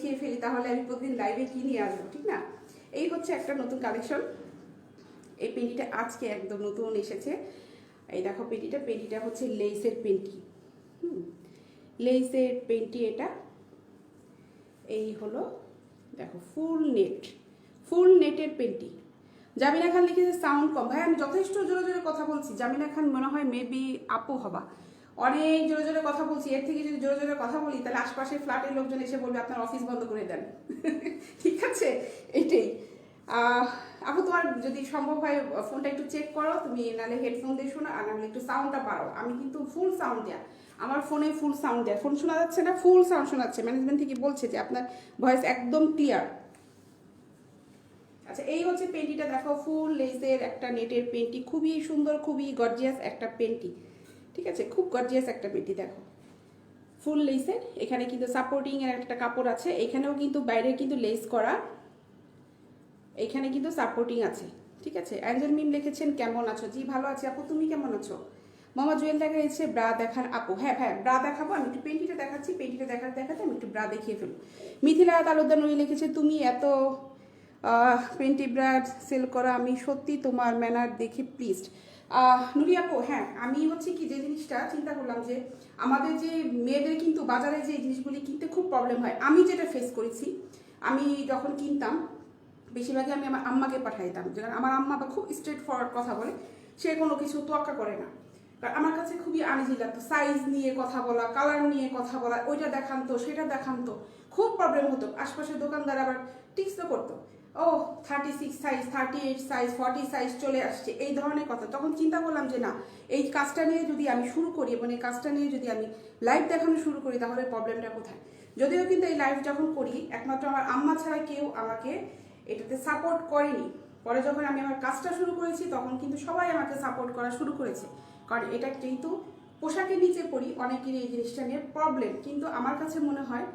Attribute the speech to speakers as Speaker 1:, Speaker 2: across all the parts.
Speaker 1: খেয়ে ফেলি তাহলে আমি প্রতিদিন লাইভে কি নিয়ে আসবো, ঠিক না? এই হচ্ছে একটা নতুন কালেকশন। এই পেন্টিটা আজকে একদম নতুন এসেছে। এই দেখো পেন্টিটা হচ্ছে লেসের পেন্টি। লেসের পেন্টি এটা। এই হলো দেখো ফুল নেটের পেন্টি। জামিনা খান লিখেছে সাউন্ড কম। ভাই আমি যথেষ্ট জোরে জোরে কথা বলছি। জামিনা খান মনে হয় মেবি আপু হবা, অনেক জোরে জোরে কথা বলছি। এর থেকে যদি জোরে জোরে কথা বলি তাহলে আশপাশের ফ্ল্যাটের লোকজন এসে বলবে আপনার অফিস বন্ধ করে দেন। ঠিক আছে, এইটাই। আপু তোমার যদি সম্ভব হয় ফোনটা একটু চেক করো, তুমি নাহলে হেডফোন দিয়ে শোনো, আর নাহলে একটু সাউন্ডটা বাড়াও। আমি কিন্তু ফুল সাউন্ড দেয়া, আমার ফোনে ফুল সাউন্ড দেয়া। ফোন শোনা যাচ্ছে না? ফুল সাউন্ড শোনাচ্ছে। ম্যানেজমেন্ট থেকে বলছে যে আপনার ভয়েস একদম ক্লিয়ার। আচ্ছা, এই হচ্ছে পেন্টিটা দেখো, ফুল লেসের একটা নেটের পেন্টি, খুবই সুন্দর, খুবই গর্জিয়াস একটা পেন্টি। ঠিক আছে, খুব গর্জিয়াস একটা পেন্টি দেখো, ফুল লেসের। এখানে কিন্তু সাপোর্টিং এর একটা কাপড় আছে, এখানেও কিন্তু বাইরে কিন্তু লেস করা, এখানে কিন্তু সাপোর্টিং আছে। ঠিক আছে। অ্যাঞ্জেল মিম লিখেছেন কেমন আছো? জি ভালো আছি আপু, তুমি কেমন আছো? মামা জুয়েল দেখা গেছে ব্রা দেখার আপু। হ্যাঁ হ্যাঁ, ব্রা দেখাবো। আমি একটু পেন্টিটা দেখাচ্ছি, পেন্টিটা দেখাতে আমি একটু ব্রা দেখিয়ে ফেলবো। মিথিলা তালুকদার নুরি লিখেছে তুমি এত পেন্টি ব্রা সেল করা, আমি সত্যি তোমার ম্যানার দেখে প্লিজড। নুরি আপু, হ্যাঁ আমি হচ্ছে কি যে জিনিসটা চিন্তা করলাম যে আমাদের যে মেয়েদের কিন্তু বাজারে যে জিনিসগুলি কিনতে খুব প্রবলেম হয়। আমি যেটা ফেস করেছি, আমি যখন কিনতাম বেশিরভাগই আমি আমার আম্মাকে পাঠাইতাম, যেন আমার আম্মা বা খুব স্ট্রেট ফরওয়ার্ড কথা বলে, সে কোনো কিছু তোয়াক্কা করে না। কারণ আমার কাছে খুবই আনইজি লাগতো সাইজ নিয়ে কথা বলা, কালার নিয়ে কথা বলা, ওইটা দেখান তো সেটা দেখান তো, খুব প্রবলেম হতো। আশপাশের দোকানদার আবার টিক্সও করতো, ও 36 সাইজ, 38 সাইজ, 40 সাইজ চলে আসছে, এই ধরনের কথা। তখন চিন্তা করলাম যে না, এই কাজটা নিয়ে যদি আমি শুরু করি এবং এই কাজটা নিয়ে যদি আমি লাইভ দেখানো শুরু করি তাহলে প্রবলেমটা কোথায়? যদিও কিন্তু এই লাইভ যখন করি একমাত্র আমার আম্মা ছাড়া কেউ আমাকে এটাতে সাপোর্ট করেনি। পরে যখন আমি আমার কাজটা শুরু করেছি তখন কিন্তু সবাই আমাকে সাপোর্ট করা শুরু করেছে। কারণ এটা যেহেতু পোশাকের নিচে পড়ি, অনেকেরই এই জিনিসটা নিয়ে প্রবলেম। কিন্তু আমার কাছে মনে হয়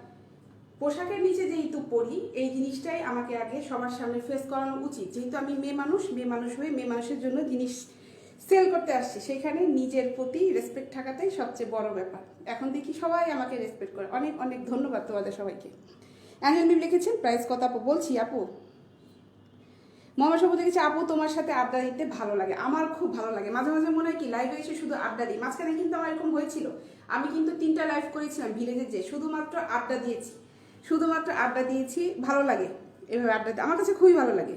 Speaker 1: পোশাকের নিচে যেহেতু পড়ি, এই জিনিসটাই আমাকে আগে সবার সামনে ফেস করানো উচিত। যেহেতু আমি মেয়ে মানুষ হয়ে মেয়ে মানুষের জন্য জিনিস সেল করতে আসছি, সেখানে নিজের প্রতি রেসপেক্ট থাকাটাই সবচেয়ে বড় ব্যাপার। এখন দেখি সবাই আমাকে রেসপেক্ট করে। অনেক অনেক ধন্যবাদ তোমাদের সবাইকে। অ্যানুয়াল মিম লিখেছেন প্রাইস কত আপু? বলছি আপু, মোহাম্মদ সবুজ লিখেছে আপু তোমার সাথে আড্ডা দিতে ভালো লাগে। আমার খুব ভালো লাগে। মাঝে মাঝে মনে হয় কি লাইভে এসে শুধু আড্ডা দিই। মাঝখানে কিন্তু আমার এরকম হয়েছিল, আমি কিন্তু 3টা লাইভ করেছিলাম ভিলেজে, যে শুধুমাত্র আড্ডা দিয়েছি। ভালো লাগে এভাবে আড্ডা দিতে, আমার কাছে খুবই ভালো লাগে।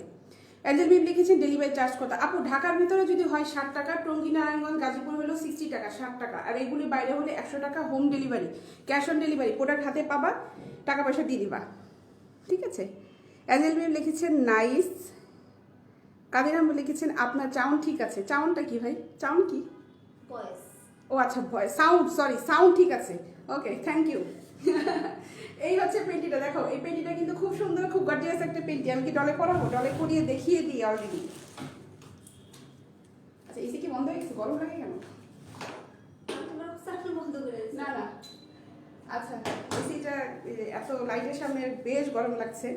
Speaker 1: অ্যাঞ্জেল মিম লিখেছেন ডেলিভারি চার্জ কত আপু? ঢাকার ভিতরে যদি হয় 60 টাকা, টঙ্গী নারায়ণগঞ্জ গাজীপুর হলো 60 টাকা, 60 টাকা। আর এগুলি বাইরে হলে 100 টাকা home delivery, cash on delivery. Product হাতে পাবা, টাকা পয়সা দিয়ে দিবা। ঠিক আছে। অ্যাঞ্জেল মিম লিখেছেন নাইস। কাদের নাম লিখেছেন আপনার চাউন ঠিক আছে। চাউনটা কি ভাই? চাউন কি?
Speaker 2: ভয়েস।
Speaker 1: ও আচ্ছা, ভয়েস, সাউন্ড, সরি, সাউন্ড ঠিক আছে। ওকে, থ্যাংক ইউ। এই হচ্ছে পেন্টিটা দেখো, এই পেন্টিটা কিন্তু খুব সুন্দর, খুব গর্জিয়াস একটা পেন্টি। আমি কি ডলে পরাবো? ডলে পরিয়ে দেখিয়ে দিই অলরেডি। আচ্ছা, এসি কি বন্ধ হয়ে গেছে? গরম লাগে কেন?
Speaker 2: বন্ধ করে
Speaker 1: না না, আচ্ছা, এসিটা এত লাইটের সামনে বেশ গরম লাগছে।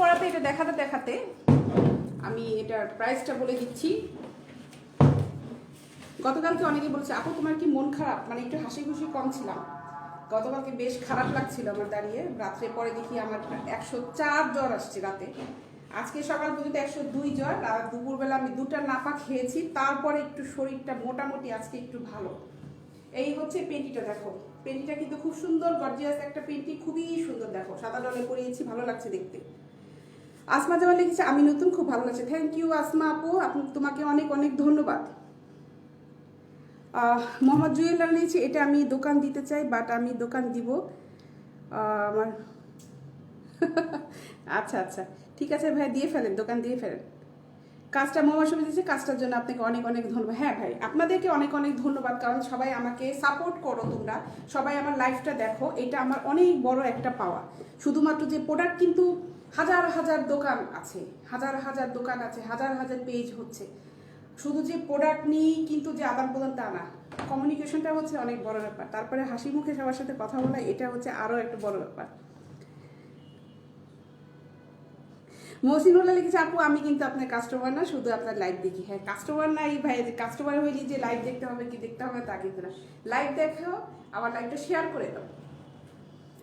Speaker 1: পড়াতে এটা দেখাতে আমি এটার প্রাইসটা বলে দিচ্ছি। গতকালকে অনেকে বলছে আপু তোমার কি মন খারাপ, মানে একটু হাসি খুশি কম ছিলাম। গতকালকে বেশ খারাপ লাগছিল আমার দাঁড়িয়ে, রাত্রে পরে দেখি আমার 104 জ্বর আসছে রাতে। আজকে সকাল পর্যন্ত 102 জ্বর, আর দুপুরবেলা আমি 2টা নাপা খেয়েছি, তারপরে একটু শরীরটা মোটামুটি আজকে একটু ভালো। এই হচ্ছে পেন্টিটা দেখো, পেন্টিটা কিন্তু খুব সুন্দর গর্জিয়াস একটা পেন্টি, খুবই সুন্দর। দেখো সাদা ডলে পরিয়েছি, ভালো লাগছে দেখতে। আসমা জামা লিখেছে আমি নতুন, খুব ভালো লাগছে। থ্যাংক ইউ আসমা আপু, তোমাকে অনেক অনেক ধন্যবাদ। মোহাম্মদ জুয়েল লিখেছে এটা আমি দোকান দিতে চাই, বাট আমি দোকান দিব আমার। আচ্ছা আচ্ছা, ঠিক আছে ভাই, দিয়ে ফেলেন, দোকান দিয়ে ফেলেন। কাজটা মোহাম্মদ শফি দিয়েছে, কাজটার জন্য আপনাকে অনেক অনেক ধন্যবাদ। হ্যাঁ ভাই, আপনাদেরকে অনেক অনেক ধন্যবাদ, কারণ সবাই আমাকে সাপোর্ট করো, তোমরা সবাই আমার লাইফটা দেখো, এটা আমার অনেক বড় একটা পাওয়া। শুধুমাত্র যে প্রোডাক্ট, কিন্তু হাজার হাজার দোকান আছে, হাজার হাজার পেজ হচ্ছে। শুধু যে প্রোডাক্ট নিয়েই কিন্তু যে আদান প্রদান তা না, কমিউনিকেশনটা হচ্ছে অনেক বড় ব্যাপার। তারপরে হাসি মুখে সবার সাথে কথা বলা, এটা হচ্ছে আরও একটা বড় ব্যাপার। মহসিনুল্লাহ লিখেছে আপু আমি কিন্তু আপনার কাস্টমার না, শুধু আপনার লাইভ দেখি। হ্যাঁ কাস্টমার না এই ভাই, কাস্টমার হইলে যে লাইভ দেখতে হবে কি দেখতে হবে তা কিন্তু না, লাইভ দেখো আমার লাইভটা শেয়ার করে দাও।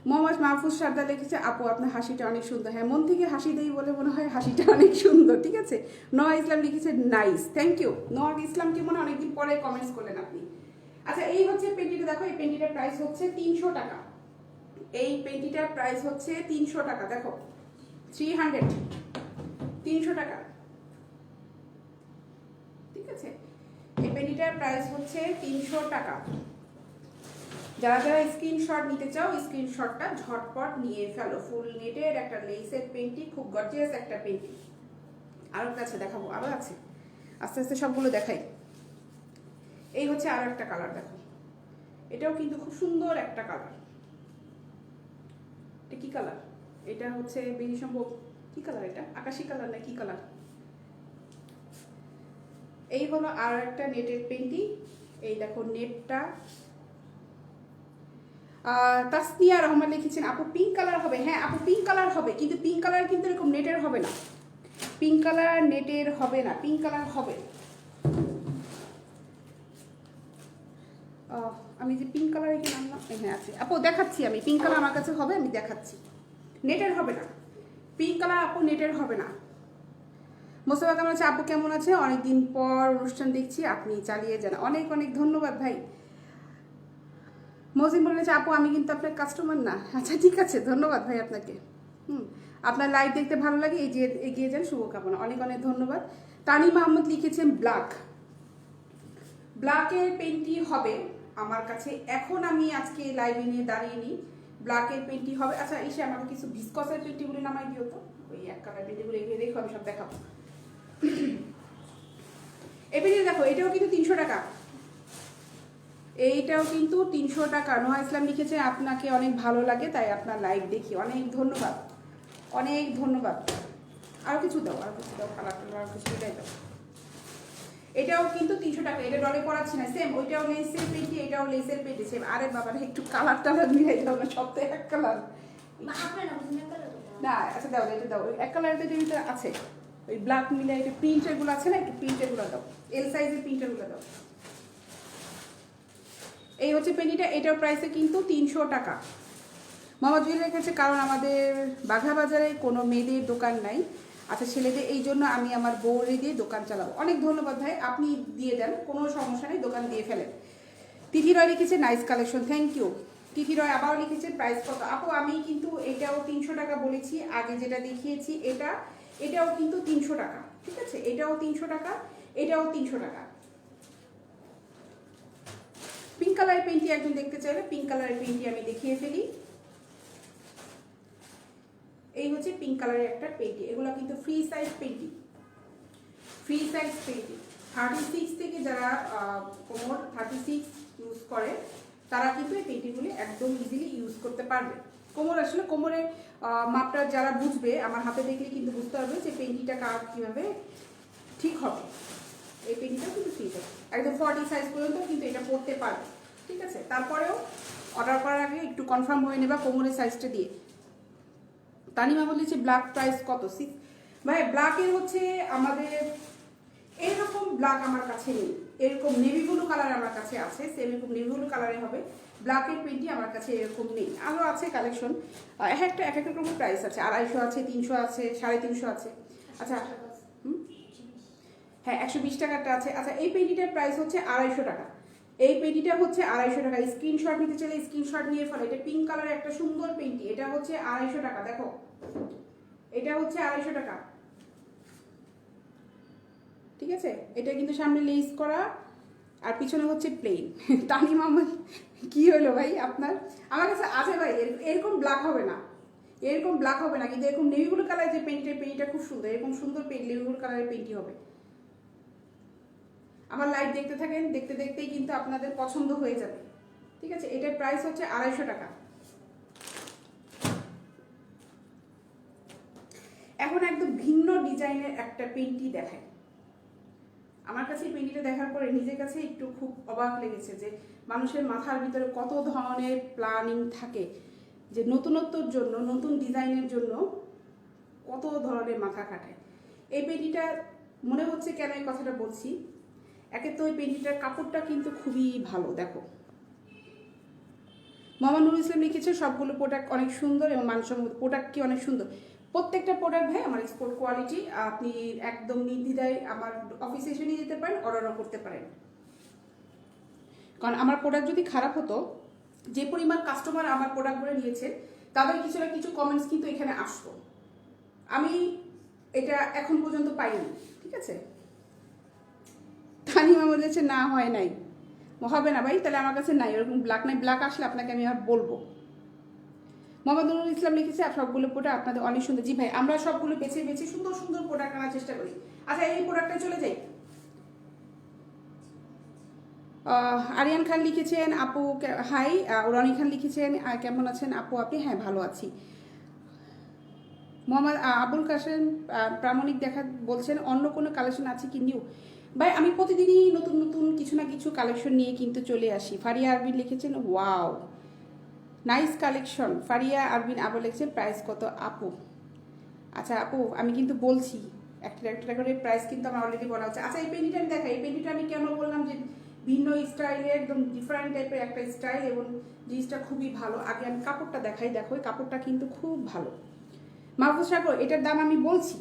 Speaker 1: মোহাম্মদ মাহফুজ সর্দার লিখেছে আপু আপনার হাসিটা অনেক সুন্দর। হ্যাঁ মন থেকে হাসি দেই বলে মনে হয় হাসিটা অনেক সুন্দর, ঠিক আছে। নোয়া ইসলাম লিখেছে নাইস, থ্যাংক ইউ। নোয়া ইসলামকে মনে অনেকদিন পরে কমেন্টস করলেন আপনি। আচ্ছা এই হচ্ছে পেন্টিটা, দেখো এই পেন্টিটার প্রাইস হচ্ছে 300 টাকা। এই পেন্টিটার প্রাইস হচ্ছে 300 টাকা, দেখো 300 টাকা, ঠিক আছে। এই পেন্টিটার প্রাইস হচ্ছে 300 টাকা। যারা যারা স্ক্রিনশট নিতে চাও স্ক্রিনশটটা ঝটপট নিয়ে ফেলো। ফুল নেটের একটা লেসের পেন্টি, খুব গর্জিয়াস একটা পেন্টি। আরও কাছে দেখাবো, আরও আছে, আস্তে আস্তে সবগুলো দেখাই। এই হচ্ছে আরও একটা কালার, দেখো এটাও কিন্তু খুব সুন্দর একটা কালার। এটা কি কালার? এটা হচ্ছে বেশি সম্ভব কি কালার, এটা আকাশি কালার না কি কালার। এই হলো আর একটা নেটের পেন্টি। এই দেখো নেটটা। তাসনিয়া রহমান লিখেছেন আপু পিঙ্ক কালার হবে। হ্যাঁ আপু পিঙ্ক কালার হবে, কিন্তু পিঙ্ক কালার কিন্তু এরকম নেটের হবে না, পিঙ্ক কালার নেটের হবে না, পিঙ্ক কালার হবে। আমি যে পিঙ্ক কালার এখানে আনলাম, হ্যাঁ আছে আপু, দেখাচ্ছি আমি। পিঙ্ক কালার আমার কাছে হবে, আমি দেখাচ্ছি। নেটের হবে না, পিঙ্ক কালার আপু নেটের হবে না। মোস্তফা কেমন আছে? আপু কেমন আছে? অনেকদিন পর অনুষ্ঠান দেখছি, আপনি চালিয়ে যান। অনেক অনেক ধন্যবাদ ভাই। মজিম বলেছে আপু আমি কিন্তু আপনার কাস্টমার না। আচ্ছা ঠিক আছে, ধন্যবাদ ভাই আপনাকে। আপনার লাইভ দেখতে ভালো লাগে, এই যে এগিয়ে যান, শুভকামনা। অনেক অনেক ধন্যবাদ। তানি মাহমুদ লিখেছেন ব্ল্যাক, ব্ল্যাকের পেন্টি হবে আমার কাছে। এখন আমি আজকে লাইভে নিয়ে দাঁড়িয়ে নিই, ব্ল্যাকের পেন্টি হবে। আচ্ছা এসে আমাকে কিছু ভিসকসের পেন্টিগুলি নামাই দিও তো, ওই এক কালার পেন্টিগুলো এগিয়ে দেখো, আমি সব দেখাবো। এই পেন্টি দেখো, এটাও কিন্তু 300 টাকা, এইটাও কিন্তু 300 টাকা। নোহা ইসলাম লিখেছে আপনাকে অনেক ভালো লাগে তাই আপনার লাইভ দেখি। অনেক ধন্যবাদ, অনেক ধন্যবাদ। আরও কিছু দাও, আরও কিছু দাও, কালার টালার আরও কিছু এটাই দাও। এটাও কিন্তু 300 টাকা। এটা ডলে পড়াচ্ছি না, সেম ওইটাও লেসের পেন্টি, এটাও লেসের পেন্টি সেম। আরে বাবা একটু কালার টালার মিলাই দাও না, সব তো এক কালার না। আচ্ছা দাও, এটা দাও, এক কালারের ভিতরে আছে ওই ব্ল্যাক মিলে, এটা প্রিন্টারগুলো আছে না, একটু প্রিন্টারগুলো দাও, এল সাইজের প্রিন্টারগুলো দাও। এই হচ্ছে পেন্টিটা, এটার প্রাইসে কিন্তু 300 টাকা। মোহাম্মদ জুয়েল রেখেছে কারণ আমাদের বাঘা বাজারে কোনো মেয়েদের দোকান নাই। আচ্ছা ছেলেদের, এই জন্য আমি আমার বউরে দিয়ে দোকান চালাবো। অনেক ধন্যবাদ ভাই, আপনি দিয়ে দেন, কোনো সমস্যা নেই, দোকান দিয়ে ফেলেন। তিথি রয় লিখেছে নাইস কালেকশন, থ্যাংক ইউ। তিথি রয় আবারও লিখেছে প্রাইস কত। আপু আমি কিন্তু এটাও 300 টাকা বলেছি, আগে যেটা দেখিয়েছি এটাও কিন্তু 300 টাকা, ঠিক আছে। এটাও 300 টাকা, এটাও 300 টাকা। পিঙ্ক কালারের পেন্টি একজন দেখতে চাইলে পিঙ্ক কালারের পেন্টি আমি দেখিয়ে ফেলি। এই হচ্ছে পিঙ্ক কালারের একটা পেন্টি, এগুলো কিন্তু free size panty, free size panty. 36 থেকে যারা কোমর 36 ইউজ করে তারা কিন্তু এই পেন্টিগুলি একদম ইজিলি ইউজ করতে পারবে। কোমর আসলে কোমরে মাপটা যারা বুঝবে, আমার হাতে দেখলে কিন্তু বুঝতে পারবে যে পেন্টিটা কার কীভাবে ঠিক হবে। এই পেন্টিটাও কিন্তু ফ্রি সাইজ, একদম 40 সাইজ পর্যন্ত কিন্তু এটা পড়তে পারবে, ঠিক আছে। তারপরেও অর্ডার করার আগে একটু কনফার্ম হয়ে নেবা কোমরের সাইজটা দিয়ে। তানিমা বলেছে ব্ল্যাক প্রাইস কত? ভাই ব্ল্যাকের হচ্ছে আমাদের এইরকম ব্ল্যাক আমার কাছে নেই, এরকম নেভি ব্লু কালার আমার কাছে আছে, সেম এরকম নেভি ব্লু কালারে হবে। ব্ল্যাকের পেন্টি আমার কাছে এরকম নেই, আরও আছে কালেকশন, এক এক রকম প্রাইস আছে, 250 আছে, 300 আছে, 350 আছে। আচ্ছা হ্যাঁ 120 টাকাটা আছে। আচ্ছা এই পেন্টিটার প্রাইস হচ্ছে 250 টাকা, এই পেন্টিটা হচ্ছে 250 টাকা। স্ক্রিনশট নিতে চাইলে স্ক্রিনশট নিয়ে ফেলো। এটা পিঙ্ক কালারের একটা সুন্দর পেন্টি, এটা হচ্ছে 250 টাকা। দেখো এটা হচ্ছে 250 টাকা, ঠিক আছে। এটা কিন্তু সামনে লেস করা আর পিছনে হচ্ছে প্লেন। তানিম আহমেদ কি হলো ভাই আপনার? আমার কাছে আছে ভাই, এরকম ব্ল্যাক হবে না, এরকম ব্ল্যাক হবে না, কিন্তু এরকম নেভি ব্লু কালারের যে পেন্টিটা খুব সুন্দর, এরকম সুন্দর নেভি ব্লু কালারের পেন্টি হবে। আমার লাইভ দেখতে থাকেন, দেখতে দেখতেই কিন্তু আপনাদের পছন্দ হয়ে যাবে, ঠিক আছে। এটার প্রাইস হচ্ছে 250 টাকা। এখন একদম ভিন্ন ডিজাইনের একটা পেন্টি দেখায়। আমার কাছে এই পেন্টিটা দেখার পরে নিজের কাছে একটু খুব অবাক লেগেছে যে মানুষের মাথার ভিতরে কত ধরনের প্ল্যানিং থাকে, যে নতুনত্বর জন্য, নতুন ডিজাইনের জন্য কত ধরনের মাথা খাটায়। এই পেন্টিটা মনে হচ্ছে কেন এই কথাটা বলছি, একে তো এই পেন্টিটার কাপড়টা কিন্তু খুবই ভালো। দেখো মোহাম্মদ নুরুল ইসলাম লিখেছে সবগুলো প্রোডাক্ট অনেক সুন্দর এবং মানসম্মত, প্রোডাক্ট কি অনেক সুন্দর। প্রত্যেকটা প্রোডাক্ট ভাই আমার এক্সপোর্ট কোয়ালিটি, আপনি একদম নির্দ্বিধায় আমার অফিসে এসে নিয়ে যেতে পারেন, অর্ডারও করতে পারেন। কারণ আমার প্রোডাক্ট যদি খারাপ হতো, যে পরিমাণ কাস্টমার আমার প্রোডাক্টগুলো নিয়েছে তাদের কিছু না কিছু কমেন্টস কিন্তু এখানে আসতো, আমি এটা এখন পর্যন্ত পাইনি। ঠিক আছে, তানিমা বলেছে না হয় নাই, হবে না ভাই, তাহলে আমার কাছে নাই, ওরকম ব্ল্যাক নাই, ব্ল্যাক আসলে আপনাকে আমি আর বলবো। মোহাম্মদ নুরুল ইসলাম লিখেছে সবগুলো প্রোডাক্ট আপনাদের অনেক সুন্দর। জি ভাই, আমরা সবগুলো বেছে বেছে সুন্দর সুন্দর প্রোডাক্ট আনার চেষ্টা করি। আচ্ছা এই প্রোডাক্টটা চলে যাই। আরিয়ান খান লিখেছেন আপু হাই, রনি খান লিখেছেন কেমন আছেন আপু আপনি? হ্যাঁ ভালো আছি। মোহাম্মদ আবুল কাসেম প্রামাণিক দেখা বলছেন অন্য কোনো কালেকশন আছে কি নিউ? ভাই আমি প্রতিদিনই নতুন নতুন কিছু না কিছু কালেকশন নিয়ে কিন্তু চলে আসি। ফারিয়া আরবিন লিখেছেন ওয়াও নাইস কালেকশন। ফারিয়া আরবিন আবু লিখছেন প্রাইস কত আপু? আচ্ছা আপু আমি কিন্তু বলছি একটা একটা করে প্রাইস কিন্তু আমার অলরেডি বলা হচ্ছে। আচ্ছা এই পেন্টিটা আমি দেখাই, এই পেন্টিটা আমি কেন বললাম যে ভিন্ন স্টাইলে একদম ডিফারেন্ট টাইপের একটা স্টাইল এবং জিনিসটা খুবই ভালো। আগে আমি কাপড়টা দেখাই, দেখো এই কাপড়টা কিন্তু খুব ভালো। মাহফুজ সাগর এটার দাম আমি বলছি,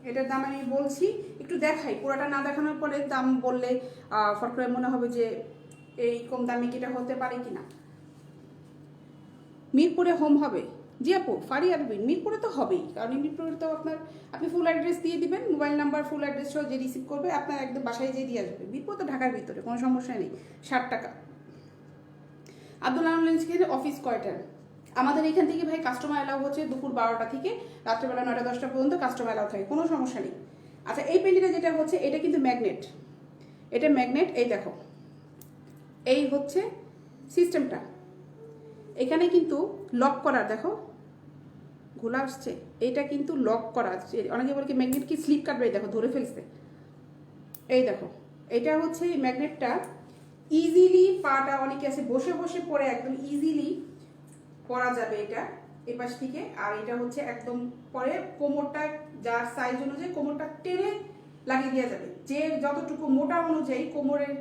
Speaker 1: এটার দাম আমি বলছি, একটু দেখাই, পুরোটা না দেখানোর পরে দাম বললে ফট করে মনে হবে যে এই কম দামে কি এটা হতে পারে কিনা। মিরপুরে হোম হবে? জি আপু ফারি আরবিন মিরপুরে তো হবেই, কারণ মিরপুরে তো আপনার আপনি ফুল অ্যাড্রেস দিয়ে দিবেন, মোবাইল নাম্বার ফুল অ্যাড্রেস সহ যে রিসিভ করবে আপনার একদম বাসায় যেয়ে দিয়ে আসবে। মিরপুর তো ঢাকার ভিতরে, কোনো সমস্যা নেই। 60 টাকা। আব্দুল আলমের অফিস কয়টার? আমাদের এখান থেকে ভাই কাস্টমার অ্যালাউ হচ্ছে দুপুর 12টা থেকে রাত্রেবেলা 9টা 10টা পর্যন্ত কাস্টমার অ্যালাউ থাকে, কোনো সমস্যা নেই। আচ্ছা এই পেন্টিটা যেটা হচ্ছে এটা কিন্তু ম্যাগনেট, এটা ম্যাগনেট। এই দেখো এই হচ্ছে সিস্টেমটা, এখানে কিন্তু লক করার, দেখো ঘোলা আসছে, এটা কিন্তু লক করা আছে। অনেকে বলে কি ম্যাগনেট কি স্লিপ কাটবে, দেখো ধরে ফেলছে। এই দেখো এটা হচ্ছে ম্যাগনেটটা ইজিলি পাটা, অনেকে আছে বসে বসে পরে একদম ইজিলি পরা যাবে এটা এপাশ থেকে। আর এটা হচ্ছে একদম পরে কোমরটা যার সাইজ অনুযায়ী কোমরটা টেনে লাগিয়ে দেওয়া যাবে, যে যতটুকু মোটা অনুযায়ী কোমরের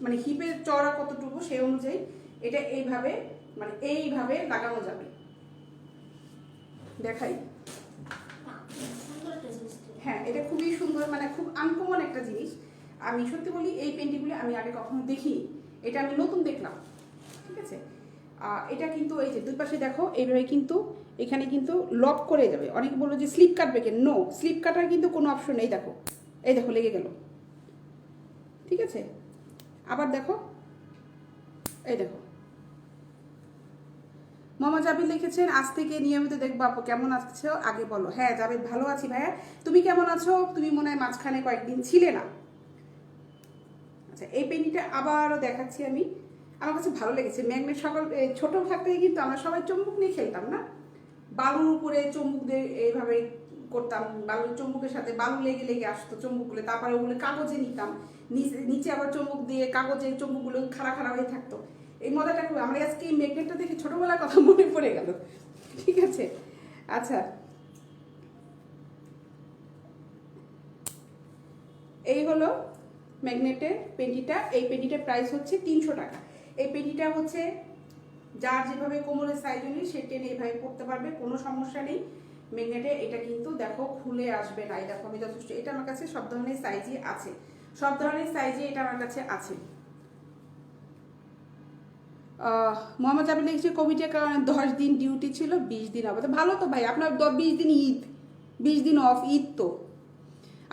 Speaker 1: মানে হিপের চওড়া কতটুকু সেই অনুযায়ী এটা এইভাবে মানে এইভাবে লাগানো যাবে। দেখাই, হ্যাঁ এটা খুবই সুন্দর, মানে খুব আনকমন একটা জিনিস। আমি সত্যি বলি এই পেন্টিগুলি আমি আগে কখনো দেখিনি, এটা আমি নতুন দেখলাম। ঠিক আছে, এটা কিন্তু এই যে দুই পাশে দেখো এইভাবে কিন্তু এখানে কিন্তু লক করে যাবে। অনেকে বললো যে স্লিপ কাটবে কেন, নো স্লিপ কাটার কিন্তু কোনো অপশন নেই। দেখো এই দেখো লেগে গেল। ঠিক আছে, আবার দেখো এই দেখো। মোহাম্মদ জাবির লিখেছেন আজ থেকে নিয়মিত দেখবো আপু কেমন আছো আগে বলো। হ্যাঁ জাবির ভালো আছি ভাইয়া, তুমি কেমন আছো? তুমি মনে হয় মাঝখানে কয়েকদিন ছিলে না। আচ্ছা এই পেন্টিটা আবারও দেখাচ্ছি আমি, আমার কাছে ভালো লেগেছে। ম্যাগনেট সকল ছোটো থাকতে কিন্তু আমরা সবাই চুম্বক নিয়ে খেলতাম না, বালুর উপরে চুম্বক দিয়ে এইভাবে করতাম, বালুর চুম্বকের সাথে বালু লেগে লেগে আসতো চুম্বকগুলো, তারপরে ওগুলো কাগজে নিতাম, নিচে আবার চুম্বক দিয়ে কাগজে চুম্বকগুলো খাড়া খাড়া হয়ে থাকতো। এই মজাটা খুব, আমরা আজকে এই ম্যাগনেটটা দেখে ছোটোবেলার কথা মনে পড়ে গেল। ঠিক আছে, আচ্ছা এই হলো ম্যাগনেটের পেন্টিটা। এই পেন্টিটার প্রাইস হচ্ছে 300 টাকা। এই পেন্টিটা হচ্ছে যার যেভাবে কোমরের সাইজ অনুযায়ী সে টেনে এইভাবে পড়তে পারবে, কোনো সমস্যা নেই। ম্যাগনেটে এটা কিন্তু দেখো খুলে আসবে না। এই দেখো আমি যথেষ্ট, এটা আমার কাছে সব ধরনের সাইজই আছে, সব ধরনের সাইজে এটা আমার কাছে আছে। মোহাম্মদ জাবির লিখছে কোভিডের কারণে 10 দিন ডিউটি ছিল, 20 দিন হবে। তো ভালো তো ভাই, আপনার 20 দিন ঈদ, 20 দিন অফ, ঈদ তো।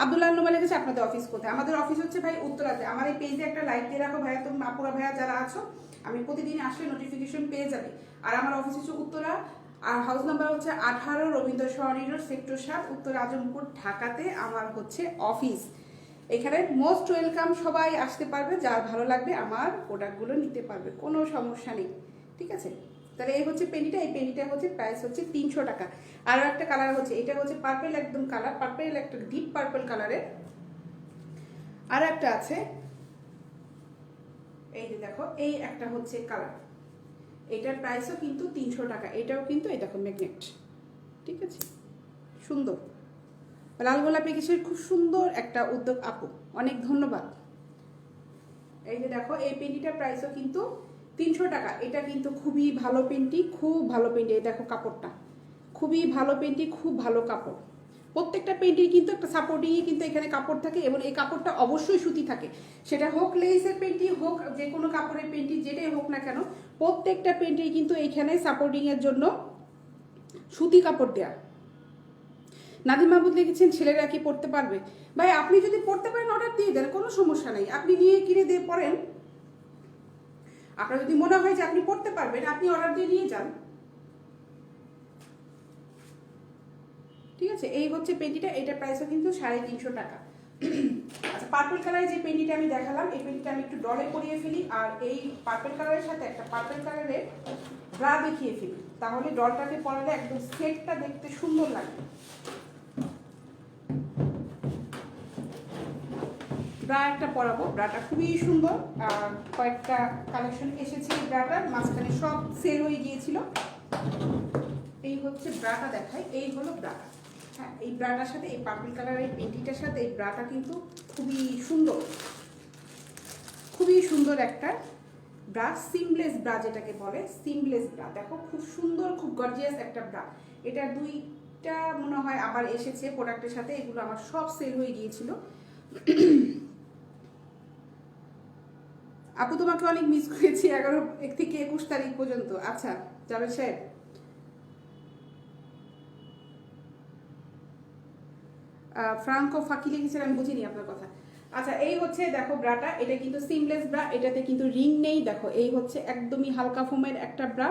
Speaker 1: আব্দুল্লাহ নোমা লিখেছে আপনাদের অফিস কোথায়? আমাদের অফিস হচ্ছে ভাই উত্তরাতে। আমার এই পেজে একটা লাইক দিয়ে রাখো ভাইয়া, তুমি আপুরা ভাইয়া যারা আছো, আমি প্রতিদিন আসলে নোটিফিকেশন পেয়ে যাবে। আর আমার অফিস হচ্ছে উত্তরা, আর হাউস নাম্বার হচ্ছে 18 রবীন্দ্র সরণি রোড সেক্টর 7 উত্তর আজমপুর ঢাকাতে আমার হচ্ছে অফিস। এখানে মোস্ট ওয়েলকাম, সবাই আসতে পারবে, যার ভালো লাগবে আমার প্রোডাক্টগুলো নিতে পারবে, কোনো সমস্যা নেই। ঠিক আছে, তাহলে এই হচ্ছে পেন্টিটা। এই পেন্টিটা হচ্ছে প্রাইস হচ্ছে 300 টাকা। আরও একটা কালার হচ্ছে, এটা হচ্ছে পার্পেল একদম কালার, পার্পেল একটা ডিপ পার্পেল কালারের। আর একটা আছে এই যে দেখো, এই একটা হচ্ছে কালার, এটার প্রাইসও কিন্তু 300 টাকা। এটাও কিন্তু এই দেখো ম্যাগনেট। ঠিক আছে, সুন্দর। লাল গোলাপি কিসের খুব সুন্দর একটা উদ্যোগ আপু, অনেক ধন্যবাদ। এই যে দেখো এই পেন্টিটার প্রাইসও কিন্তু 300 টাকা। এটা কিন্তু খুবই ভালো পেন্টি, খুব ভালো পেন্টি। এই দেখো কাপড়টা খুবই ভালো পেন্টি, খুব ভালো কাপড়। প্রত্যেকটা পেন্টির কিন্তু একটা সাপোর্টিংয়ে কিন্তু এখানে কাপড় থাকে এবং এই কাপড়টা অবশ্যই সুতি থাকে। সেটা হোক লেসের পেন্টি হোক যে কোনো কাপড়ের পেন্টি যেটাই হোক না কেন, প্রত্যেকটা পেন্টির কিন্তু এইখানে সাপোর্টিংয়ের জন্য সুতি কাপড় দেয়া। নাদিম মাহমুদ লিখেছেন ছেলেরা কি পড়তে পারবে? ভাই আপনি যদি পড়তে পারেন অর্ডার দিয়ে দেন, কোনো সমস্যা নেই। আপনি নিয়ে কিনে দিয়ে পড়েন। আপনার যদি মনে হয় যে আপনি পড়তে পারবেন, আপনি অর্ডার দিয়ে নিয়ে যান। ঠিক আছে, এই হচ্ছে পেন্টিটা। এটার প্রাইসও কিন্তু 350 টাকা। আচ্ছা, পার্পল কালারের যে পেন্টিটা আমি দেখালাম, এই পেন্টিটা আমি একটু ডলে পরিয়ে ফেলি আর এই পার্পল কালারের সাথে একটা পার্পল কালারের ব্রা দেখিয়ে ফেলি, তাহলে ডলটাকে পরালে একদম সেটটা দেখতে সুন্দর লাগবে। ব্রা একটা পরাবো, ব্রাটা খুবই সুন্দর। কয়েকটা কালেকশন এসেছে এই ব্রাটার, মাঝখানে সব সেল হয়ে গিয়েছিল। এই হচ্ছে ব্রাটা দেখাই, এই হলো ব্রাটা। হ্যাঁ, এই ব্রাটার সাথে এই পার্পল কালারের পেন্টিটার সাথে এই ব্রাটা কিন্তু খুবই সুন্দর, খুবই সুন্দর একটা ব্রা। সিমলেস ব্রা যেটাকে বলে, সিমলেস ব্রা। দেখো খুব সুন্দর, খুব গর্জিয়াস একটা ব্রা। এটা 2টা মনে হয় আবার এসেছে প্রোডাক্টের সাথে, এগুলো আমার সব সেল হয়ে গিয়েছিল। আপু তোমাকে অনেক মিস করেছি 11 থেকে 21 তারিখ পর্যন্ত। আচ্ছা জাভেদ সাহেব, ফ্রাঙ্কো ফাঁকি লিখেছেন, আমি বুঝিনি আপনার কথা। আচ্ছা, এই হচ্ছে দেখো ব্রাটা, এটা কিন্তু সিমলেস ব্রা, এটাতে কিন্তু রিং নেই। দেখো এই হচ্ছে একদমই হালকা ফোমের একটা ব্রা।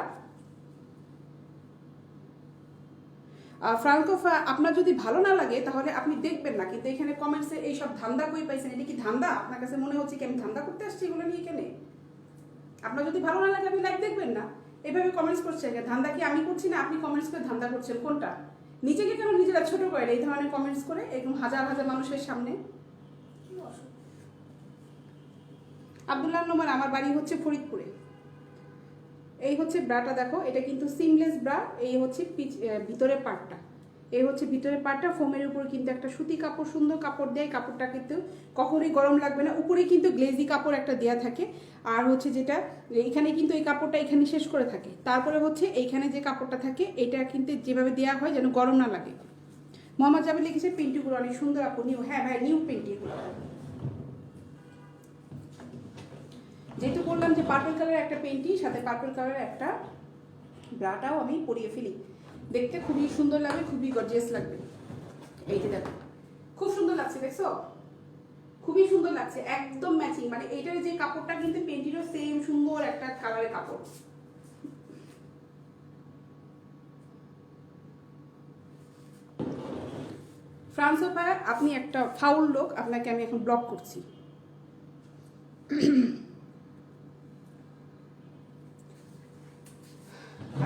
Speaker 1: ফ্রাঙ্কো, আপনার যদি ভালো না লাগে তাহলে আপনি দেখবেন না, কিন্তু এখানে কমেন্টসে এইসব ধান্দা কই পাইছেন? এটা কি ধান্দা? আপনার কাছে মনে হচ্ছে কি আমি ধান্দা করতে আসছি এগুলো নিয়ে? কেন আপনার যদি ভালো না লাগে আপনি লাইক দেখবেন না, এভাবে কমেন্টস করছেন। ধান্দা কি আমি করছি না আপনি কমেন্টস করে ধান্দা করছেন? কোনটা? নিজেকে কেন নিজেরা ছোট করেন এই ধরনের কমেন্টস করে এরকম হাজার হাজার মানুষের সামনে? আব্দুল্লাহ নোমান, আমার বাড়ি হচ্ছে ফরিদপুরে। এই হচ্ছে ব্রাটা দেখো, এটা কিন্তু সিমলেস ব্রা। এই হচ্ছে ভিতরের পার্টটা, এই হচ্ছে ভিতরের পার্টটা। ফোমের উপর কিন্তু একটা সুতি কাপড়, সুন্দর কাপড় দেয়। কাপড়টা কিন্তু কখনোই গরম লাগবে না। উপরে কিন্তু গ্লেজি কাপড় একটা দেওয়া থাকে। আর হচ্ছে যেটা এইখানে কিন্তু এই কাপড়টা এখানে শেষ করে থাকে, তারপরে হচ্ছে এইখানে যে কাপড়টা থাকে এটা কিন্তু যেভাবে দেওয়া হয় যেন গরম না লাগে। মোহাম্মদ জাবির লিখেছে পেন্টিগুলো অনেক সুন্দর আপু, নিউ। হ্যাঁ ভাই, নিউ পেন্টি এগুলো। যেহেতু বললাম যে পার্পল কালারের একটা পেন্টি, সাথে পার্পল কালারের একটা ব্রাটাও আমি পরিয়ে ফেলি, দেখতে খুবই সুন্দর লাগবে, খুবই গর্জিয়াস লাগবে। এই যে দেখো খুব সুন্দর লাগছে, দেখছো? খুবই সুন্দর লাগছে, একদম ম্যাচিং। মানে এইটার যে কাপড়টা কিন্তু পেন্টিরও সেম সুন্দর একটা কালারের কাপড়। ফ্রান্সো ভাইয়া, আপনি একটা ফাউল লোক, আপনাকে আমি এখন ব্লক করছি।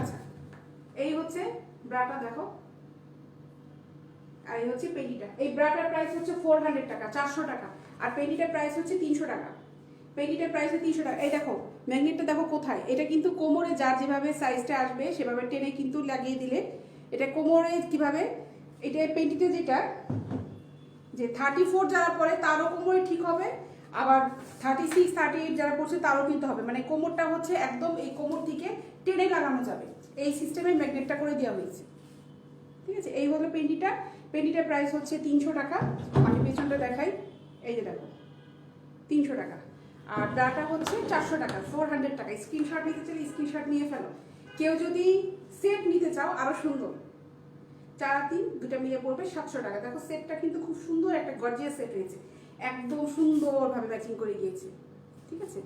Speaker 1: আচ্ছা, এই হচ্ছে ব্রাটা দেখো, আর এই হচ্ছে পেন্টিটা। এই ব্রাটার প্রাইস হচ্ছে 400 টাকা, 400 টাকা। আর পেন্টিটার প্রাইস হচ্ছে 300 টাকা। পেন্টিটার প্রাইস হচ্ছে 300 টাকা। এই দেখো ম্যাগনেটটা দেখো কোথায়, এটা কিন্তু কোমরে যার যেভাবে সাইজটা আসবে সেভাবে টেনে কিন্তু লাগিয়ে দিলে এটা কোমরে কিভাবে, এটা পেন্টিটা যেটা যে 34 যারা পরে তারও কোমরে ঠিক হবে, আবার 36 38 যারা পড়ছে তারও কিন্তু হবে। মানে কোমরটা হচ্ছে একদম এই কোমর থেকে টেনে লাগানো যাবে, এই সিস্টেমে ম্যাগনেটটা করে দেওয়া হয়েছে। ঠিক আছে, এই হলো পেন্টিটা। পেন্টিটার প্রাইস হচ্ছে 300 টাকা। আমি পেছনটা দেখাই, এই যে দেখো 300 টাকা। আর ব্রাটা হচ্ছে 400 টাকা, 400 টাকা। স্ক্রিনশট নিতে চাইলে স্ক্রিনশট নিয়ে ফেলো। কেউ যদি সেট নিতে চাও আরো সুন্দর, 4 আর 3 দুটা মিলে পড়বে 700 টাকা। দেখো সেটটা কিন্তু খুব সুন্দর একটা গর্জিয়াস সেট হয়েছে, একদম সুন্দরভাবে ম্যাচিং করে গিয়েছে। ঠিক আছে,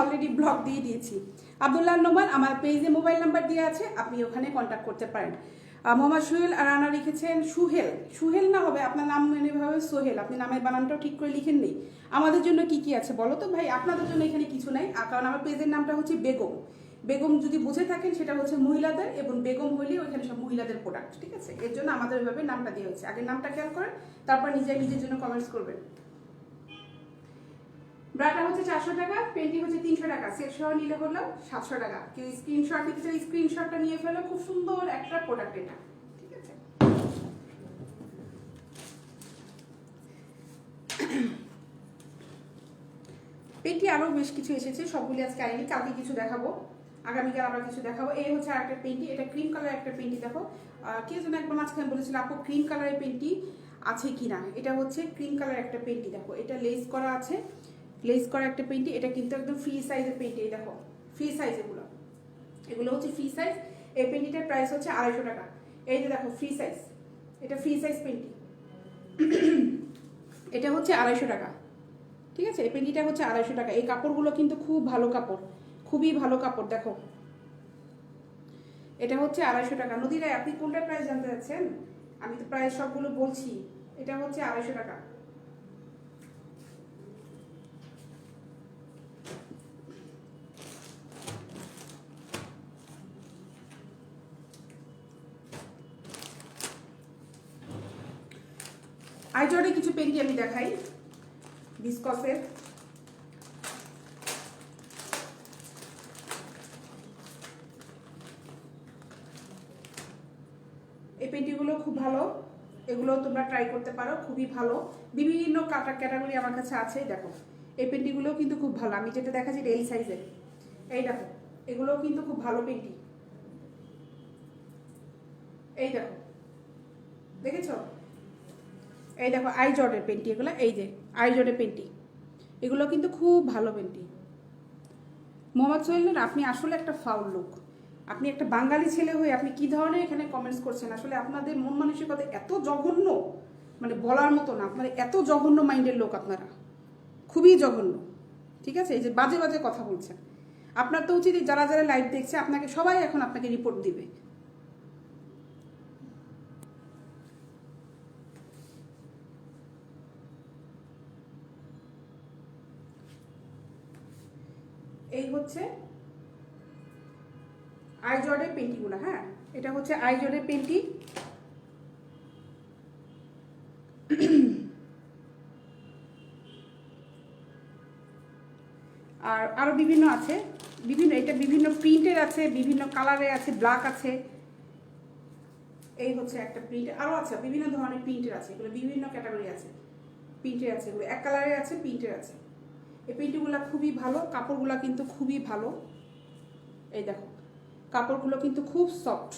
Speaker 1: অলরেডি ব্লক দিয়ে দিয়েছি। আব্দুল্লাহ নোমান, আমার পেজে মোবাইল নাম্বার দিয়ে আছে, আপনি ওখানে কন্ট্যাক্ট করতে পারেন। মোহাম্মদ সোহেল রানা লিখেছেন সুহেল, সুহেল না হবে আপনার নাম এভাবে সোহেল, আপনি নামের বানানটাও ঠিক করে লিখেন নেই। আমাদের জন্য কি কি আছে বলো তো ভাই? আপনাদের জন্য এখানে কিছু নাই, কারণ আমার পেজের নামটা হচ্ছে বেগম। বেগম যদি বুঝে থাকেন সেটা হচ্ছে মহিলাদের, এবং বেগম হইলে ওইখানে সব মহিলাদের প্রোডাক্ট। ঠিক আছে, এর জন্য আমাদের ওইভাবে নামটা দেওয়া হচ্ছে। আগে নামটা খেয়াল করেন, তারপর নিজের জন্য কমেন্টস করবেন। ব্রাটা হচ্ছে 400 টাকা, পেন্টি হচ্ছে 300 টাকা, সেট সহ নিলে হলো 700 টাকা। কেউ স্ক্রিনশট নিতে চাই স্ক্রিনশটটা নিয়ে ফেলো, খুব সুন্দর একটা প্রোডাক্ট এটা, ঠিক আছে। পেন্টি আরও বেশ কিছু এসেছে, সবগুলি আজকে আইনি, কালকে কিছু দেখাবো, আগামীকাল আবার কিছু দেখাবো। এই হচ্ছে আর একটা পেন্টি, এটা ক্রিম কালার একটা পেন্টি। দেখো কে যেন একবার মাঝখানে বলেছিল আপু ক্রিম কালারের পেন্টি আছে কি না, এটা হচ্ছে ক্রিম কালার একটা পেন্টি। দেখো এটা লেস করা আছে, লেস করা একটা পেন্টি, এটা কিন্তু একদম ফ্রি সাইজের পেন্টি। এই দেখো ফ্রি সাইজ, এগুলো হচ্ছে ফ্রি সাইজ। এই পেন্টিটার প্রাইস হচ্ছে 250 টাকা। এই যে দেখো ফ্রি সাইজ, এটা ফ্রি সাইজ পেন্টি, এটা হচ্ছে 250 টাকা, ঠিক আছে। এই পেন্টিটা হচ্ছে 250 টাকা। এই কাপড়গুলো কিন্তু খুব ভালো কাপড়, খুবই ভালো কাপড়। দেখো এটা হচ্ছে 250 টাকা। নদীরা আপনি কোনটা প্রাইস জানতে চাচ্ছেন? আমি তো প্রাইস সবগুলো বলছি। এটা হচ্ছে 250 টাকা। আইজর্ডে কিছু পেন্টি আমি দেখাই, ভিসকসের। এই পেন্টিগুলো খুব ভালো, এগুলো তোমরা ট্রাই করতে পারো, খুবই ভালো। বিভিন্ন ক্যাটাগরি আমার কাছে আছে। দেখো এই পেন্টিগুলো কিন্তু খুব ভালো, আমি যেটা দেখাচ্ছি এটা এল সাইজের। এই দেখো এগুলো কিন্তু খুব ভালো পেন্টি। এই দেখো, দেখেছো? এই দেখো আইজর্ডের পেন্টি এগুলো, এই যে আইজর্ডের পেন্টি, এগুলো কিন্তু খুব ভালো পেন্টি। মোহাম্মদ সোহেল, আপনি আসলে একটা ফাউল লোক। আপনি একটা বাঙালি ছেলে হয়ে আপনি কি ধরনের এখানে কমেন্টস করছেন? আসলে আপনাদের মন মানসিকতা এত জঘন্য, মানে বলার মতো না। আপনারা এত জঘন্য মাইন্ডের লোক, আপনারা খুবই জঘন্য, ঠিক আছে। এই যে বাজে বাজে কথা বলছেন, আপনার তো উচিত যারা যারা লাইভ দেখছে আপনাকে সবাই এখন আপনাকে রিপোর্ট দিবে। এই হচ্ছে আইজর্ডের পেন্টিগুলো, হ্যাঁ এটা হচ্ছে আইজর্ডের পেন্টি। আর আরও বিভিন্ন আছে, বিভিন্ন, এটা বিভিন্ন প্রিন্টের আছে, বিভিন্ন কালারের আছে, ব্ল্যাক আছে। এই হচ্ছে একটা প্রিন্ট, আরও আছে বিভিন্ন ধরনের প্রিন্টের আছে, এগুলো বিভিন্ন ক্যাটাগরি আছে, প্রিন্টের আছে, এগুলো এক কালারের আছে, প্রিন্টের আছে। এই প্রিন্টগুলো খুবই ভালো, কাপড়গুলো কিন্তু খুবই ভালো। এই দেখো কাপড়গুলো কিন্তু খুব সফট,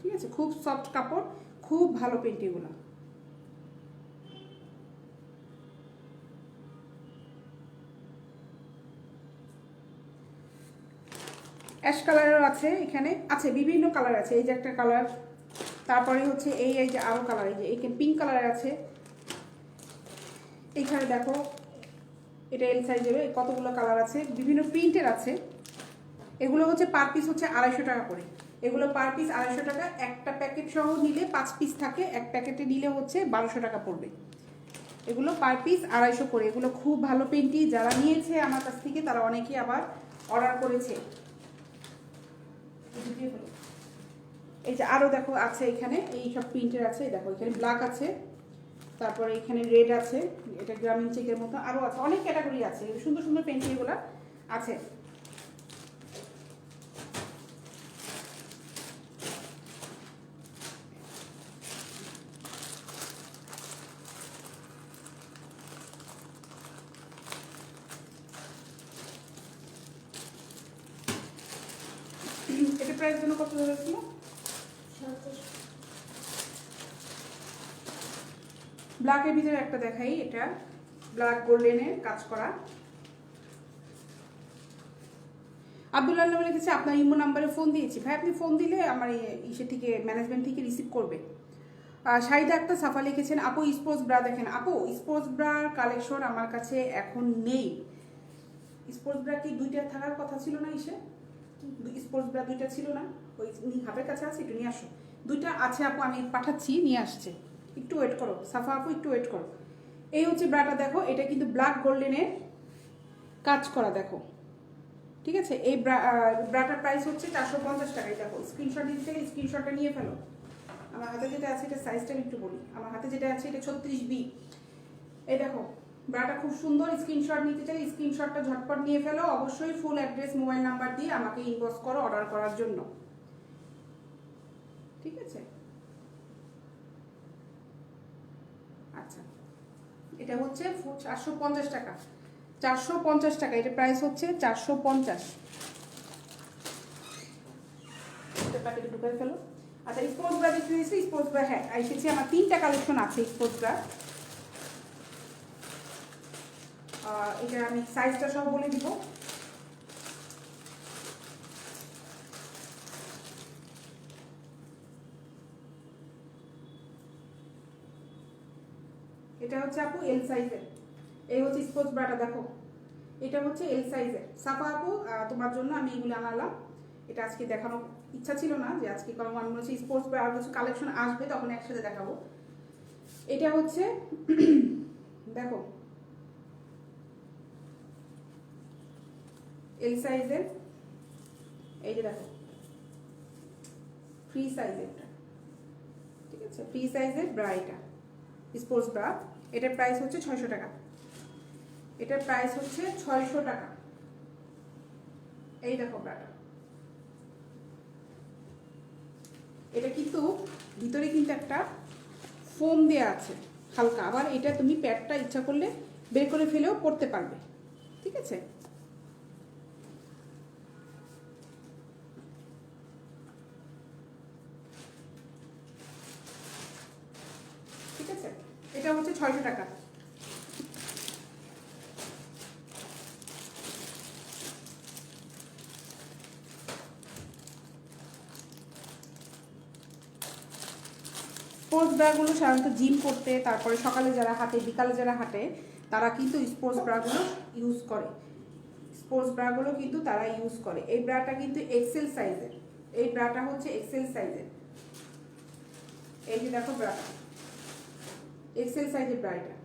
Speaker 1: ঠিক আছে, খুব সফট কাপড়, খুব ভালো পেন্টিগুলো। অ্যাশ কালারেরও আছে, এখানে আছে বিভিন্ন কালার আছে। এই যে একটা কালার, তারপরে হচ্ছে এই যে আরও কালার, এই যে এইখানে পিঙ্ক কালার আছে। এইখানে দেখো এটা এল সাইজের, কতগুলো কালার আছে, বিভিন্ন প্রিন্টের আছে। এগুলো হচ্ছে পার পিস হচ্ছে 250 টাকা করে। এগুলো পার পিস 250 টাকা। একটা প্যাকেট সহ নিলে 5 পিস থাকে, এক প্যাকেটে নিলে হচ্ছে 1200 টাকা পড়বে। এগুলো পার পিস 250 করে। এগুলো খুব ভালো পেন্টি, যারা নিয়েছে আমার কাছ থেকে তারা অনেকেই আবার অর্ডার করেছে। এই যে আরও দেখো আছে এখানে, এই সব প্রিন্টের আছে। দেখো এখানে ব্ল্যাক আছে, তারপরে এখানে রেড আছে, এটা গ্রামীণ চেকের মতো আরও আছে, অনেক ক্যাটাগরি আছে, সুন্দর সুন্দর পেন্টি এগুলো আছে। এটা প্রাইস জন্য কত ধরেছিল? ব্ল্যাকের ভিতরে একটা দেখাই, এটা ব্ল্যাক গোল্ডেনের কাজ করা। আব্দুল্লাহ লিখেছে আপনার ইমো নাম্বারে ফোন দিয়েছি। ভাই আপনি ফোন দিলে আমার ইসে থেকে ম্যানেজমেন্ট থেকে রিসিভ করবে। শাহিদা আক্তার সাফা লিখেছেন আপু স্পোর্টস ব্রা দেখেন। আপু স্পোর্টস ব্রার কালেকশন আমার কাছে এখন নেই। স্পোর্টস ব্রা কি দুইটা থাকার কথা ছিল না? ইসে স্পোর্টস ব্রা দুইটা ছিল না? ওই হাতের কাছে আছে, একটু নিয়ে আসো। দুইটা আছে আপু, আমি পাঠাচ্ছি, নিয়ে আসছে, একটু ওয়েট করো সাফা আপু, একটু ওয়েট করো। এই হচ্ছে ব্রাটা, দেখো এটা কিন্তু ব্ল্যাক গোল্ডেনের কাজ করা, দেখো ঠিক আছে। এই ব্রাটার প্রাইস হচ্ছে 450 টাকায়। দেখো স্ক্রিনশট দিতে চাইলে স্ক্রিনশটটা নিয়ে ফেলো। আমার হাতে যেটা আছে এটা সাইজটা একটু বলি, আমার হাতে যেটা আছে এটা 36B। এই দেখো ব্রাটা খুব সুন্দর। স্ক্রিনশট নিতে চাই, স্ক্রিনশটটা ঝটপট নিয়ে ফেলো। অবশ্যই ফুল অ্যাড্রেস মোবাইল নাম্বার দিয়ে আমাকে ইনবক্স করো অর্ডার করার জন্য, ঠিক আছে? আচ্ছা, এটা হচ্ছে 450 টাকা, 450 টাকা, এটা প্রাইস হচ্ছে 450। এটা প্যাকেটে ঢুকাই ফেলো। আচ্ছা, স্পোর্টস ব্রা দেখতে দিয়েছি, স্পোর্টস ব্রা হ্যাঁ এসেছি, আমার 3টা কালেকশন আছে স্পোর্টস ব্রা। এটা আমি সাইজটা সব বলে দিব। এটা হচ্ছে আপু এল সাইজের, এই হচ্ছে স্পোর্টস ব্রাটা, দেখো এটা হচ্ছে এল সাইজের। সাফা আপু তোমার জন্য আমি এগুলো আনালাম, এটা আজকে দেখানোর ইচ্ছা ছিল না যে আজকে, কারণ মনে হচ্ছে স্পোর্টস ব্রা আর কিছু কালেকশন আসবে তখন একসাথে দেখাবো। এটা হচ্ছে দেখো এল সাইজের, এই যে দেখো ফ্রি সাইজের, ঠিক আছে? ফ্রি সাইজের ব্রা, এটা স্পোর্টস ব্রা। এটার প্রাইস হচ্ছে 600 টাকা, এটার প্রাইস হচ্ছে 600 টাকা। এই দেখো ব্রাটা, এটা কিন্তু ভিতরে কিন্তু একটা ফোম দেয়া আছে হালকা, আবার এটা তুমি প্যাডটা ইচ্ছা করলে বের করে ফেলেও পরতে পারবে, ঠিক আছে? ঠিক আছে, এটা হচ্ছে 600 টাকা। স্পোর্টস ব্রাগুলো সাধারণত জিম করতে, তারপরে সকালে যারা হাঁটে, বিকালে যারা হাঁটে, তারা কিন্তু স্পোর্টস ব্রাগুলো ইউজ করে। স্পোর্টস ব্রাগুলো কিন্তু তারা ইউজ করে। এই ব্রাটা কিন্তু এক্সেল সাইজের, এই ব্রাটা হচ্ছে এক্সেল সাইজের। এই যে দেখো ব্রাটা এক্সেল সাইজের ব্রা, এটা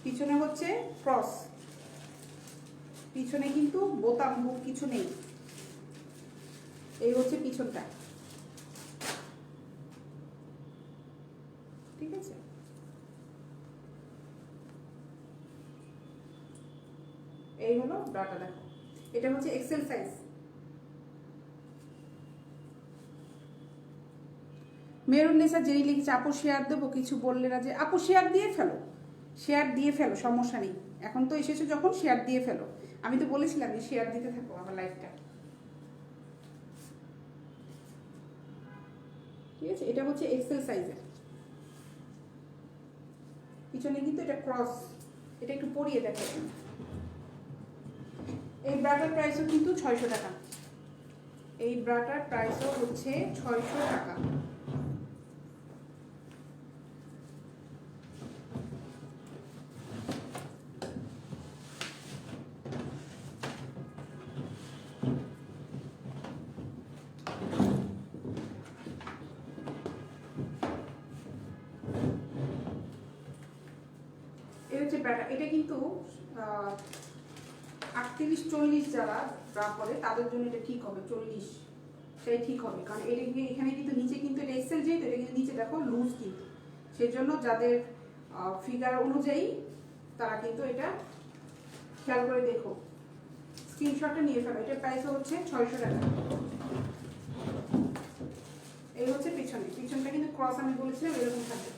Speaker 1: পিছনে হচ্ছে ক্রস, পিছনে কিন্তু বোতাম বুক কিছু নেই, এই হচ্ছে পিছনটা, ঠিক আছে? এই হলো ব্রাটা, দেখো এটা হচ্ছে এক্সেল সাইজ। মেরুন নেসা যেই লিখেছে আপু শেয়ার দেবো, কিছু বললে না যে আপু শেয়ার দিয়ে ফেলো, শেয়ার দিয়ে ফেলো, সমস্যা নেই। এখন তো এসেছো যখন শেয়ার দিয়ে ফেলো, আমি তো বলেছিলাম যে শেয়ার দিতে থাকো আমার লাইফটা, ঠিক আছে? এটা হচ্ছে এক্সেল সাইজের, পিছনে কিন্তু এটা ক্রস, এটা একটু পরিয়ে দেখো। এই ব্রাটার প্রাইসও কিন্তু 600 টাকা, এই ব্রাটার প্রাইসও হচ্ছে 600 টাকা। এই হচ্ছে ব্রাটা, এটা কিন্তু 38-40 যারা ব্রা করে তাদের জন্য এটা ঠিক হবে, 40 সেটাই ঠিক হবে, কারণ এটা এখানে কিন্তু নিচে কিন্তু এটা এক্সেল, যেহেতু এটা কিন্তু নিচে দেখো লুজ, কিন্তু সেই জন্য যাদের ফিগার অনুযায়ী তারা কিন্তু এটা খেয়াল করে দেখো, স্ক্রিনশটটা নিয়ে ফেলো। এটার প্রাইস হচ্ছে 600 টাকা। এই হচ্ছে পিছনে, পিছনটা কিন্তু ক্রস আমি বলেছিলাম এরকম থাকে।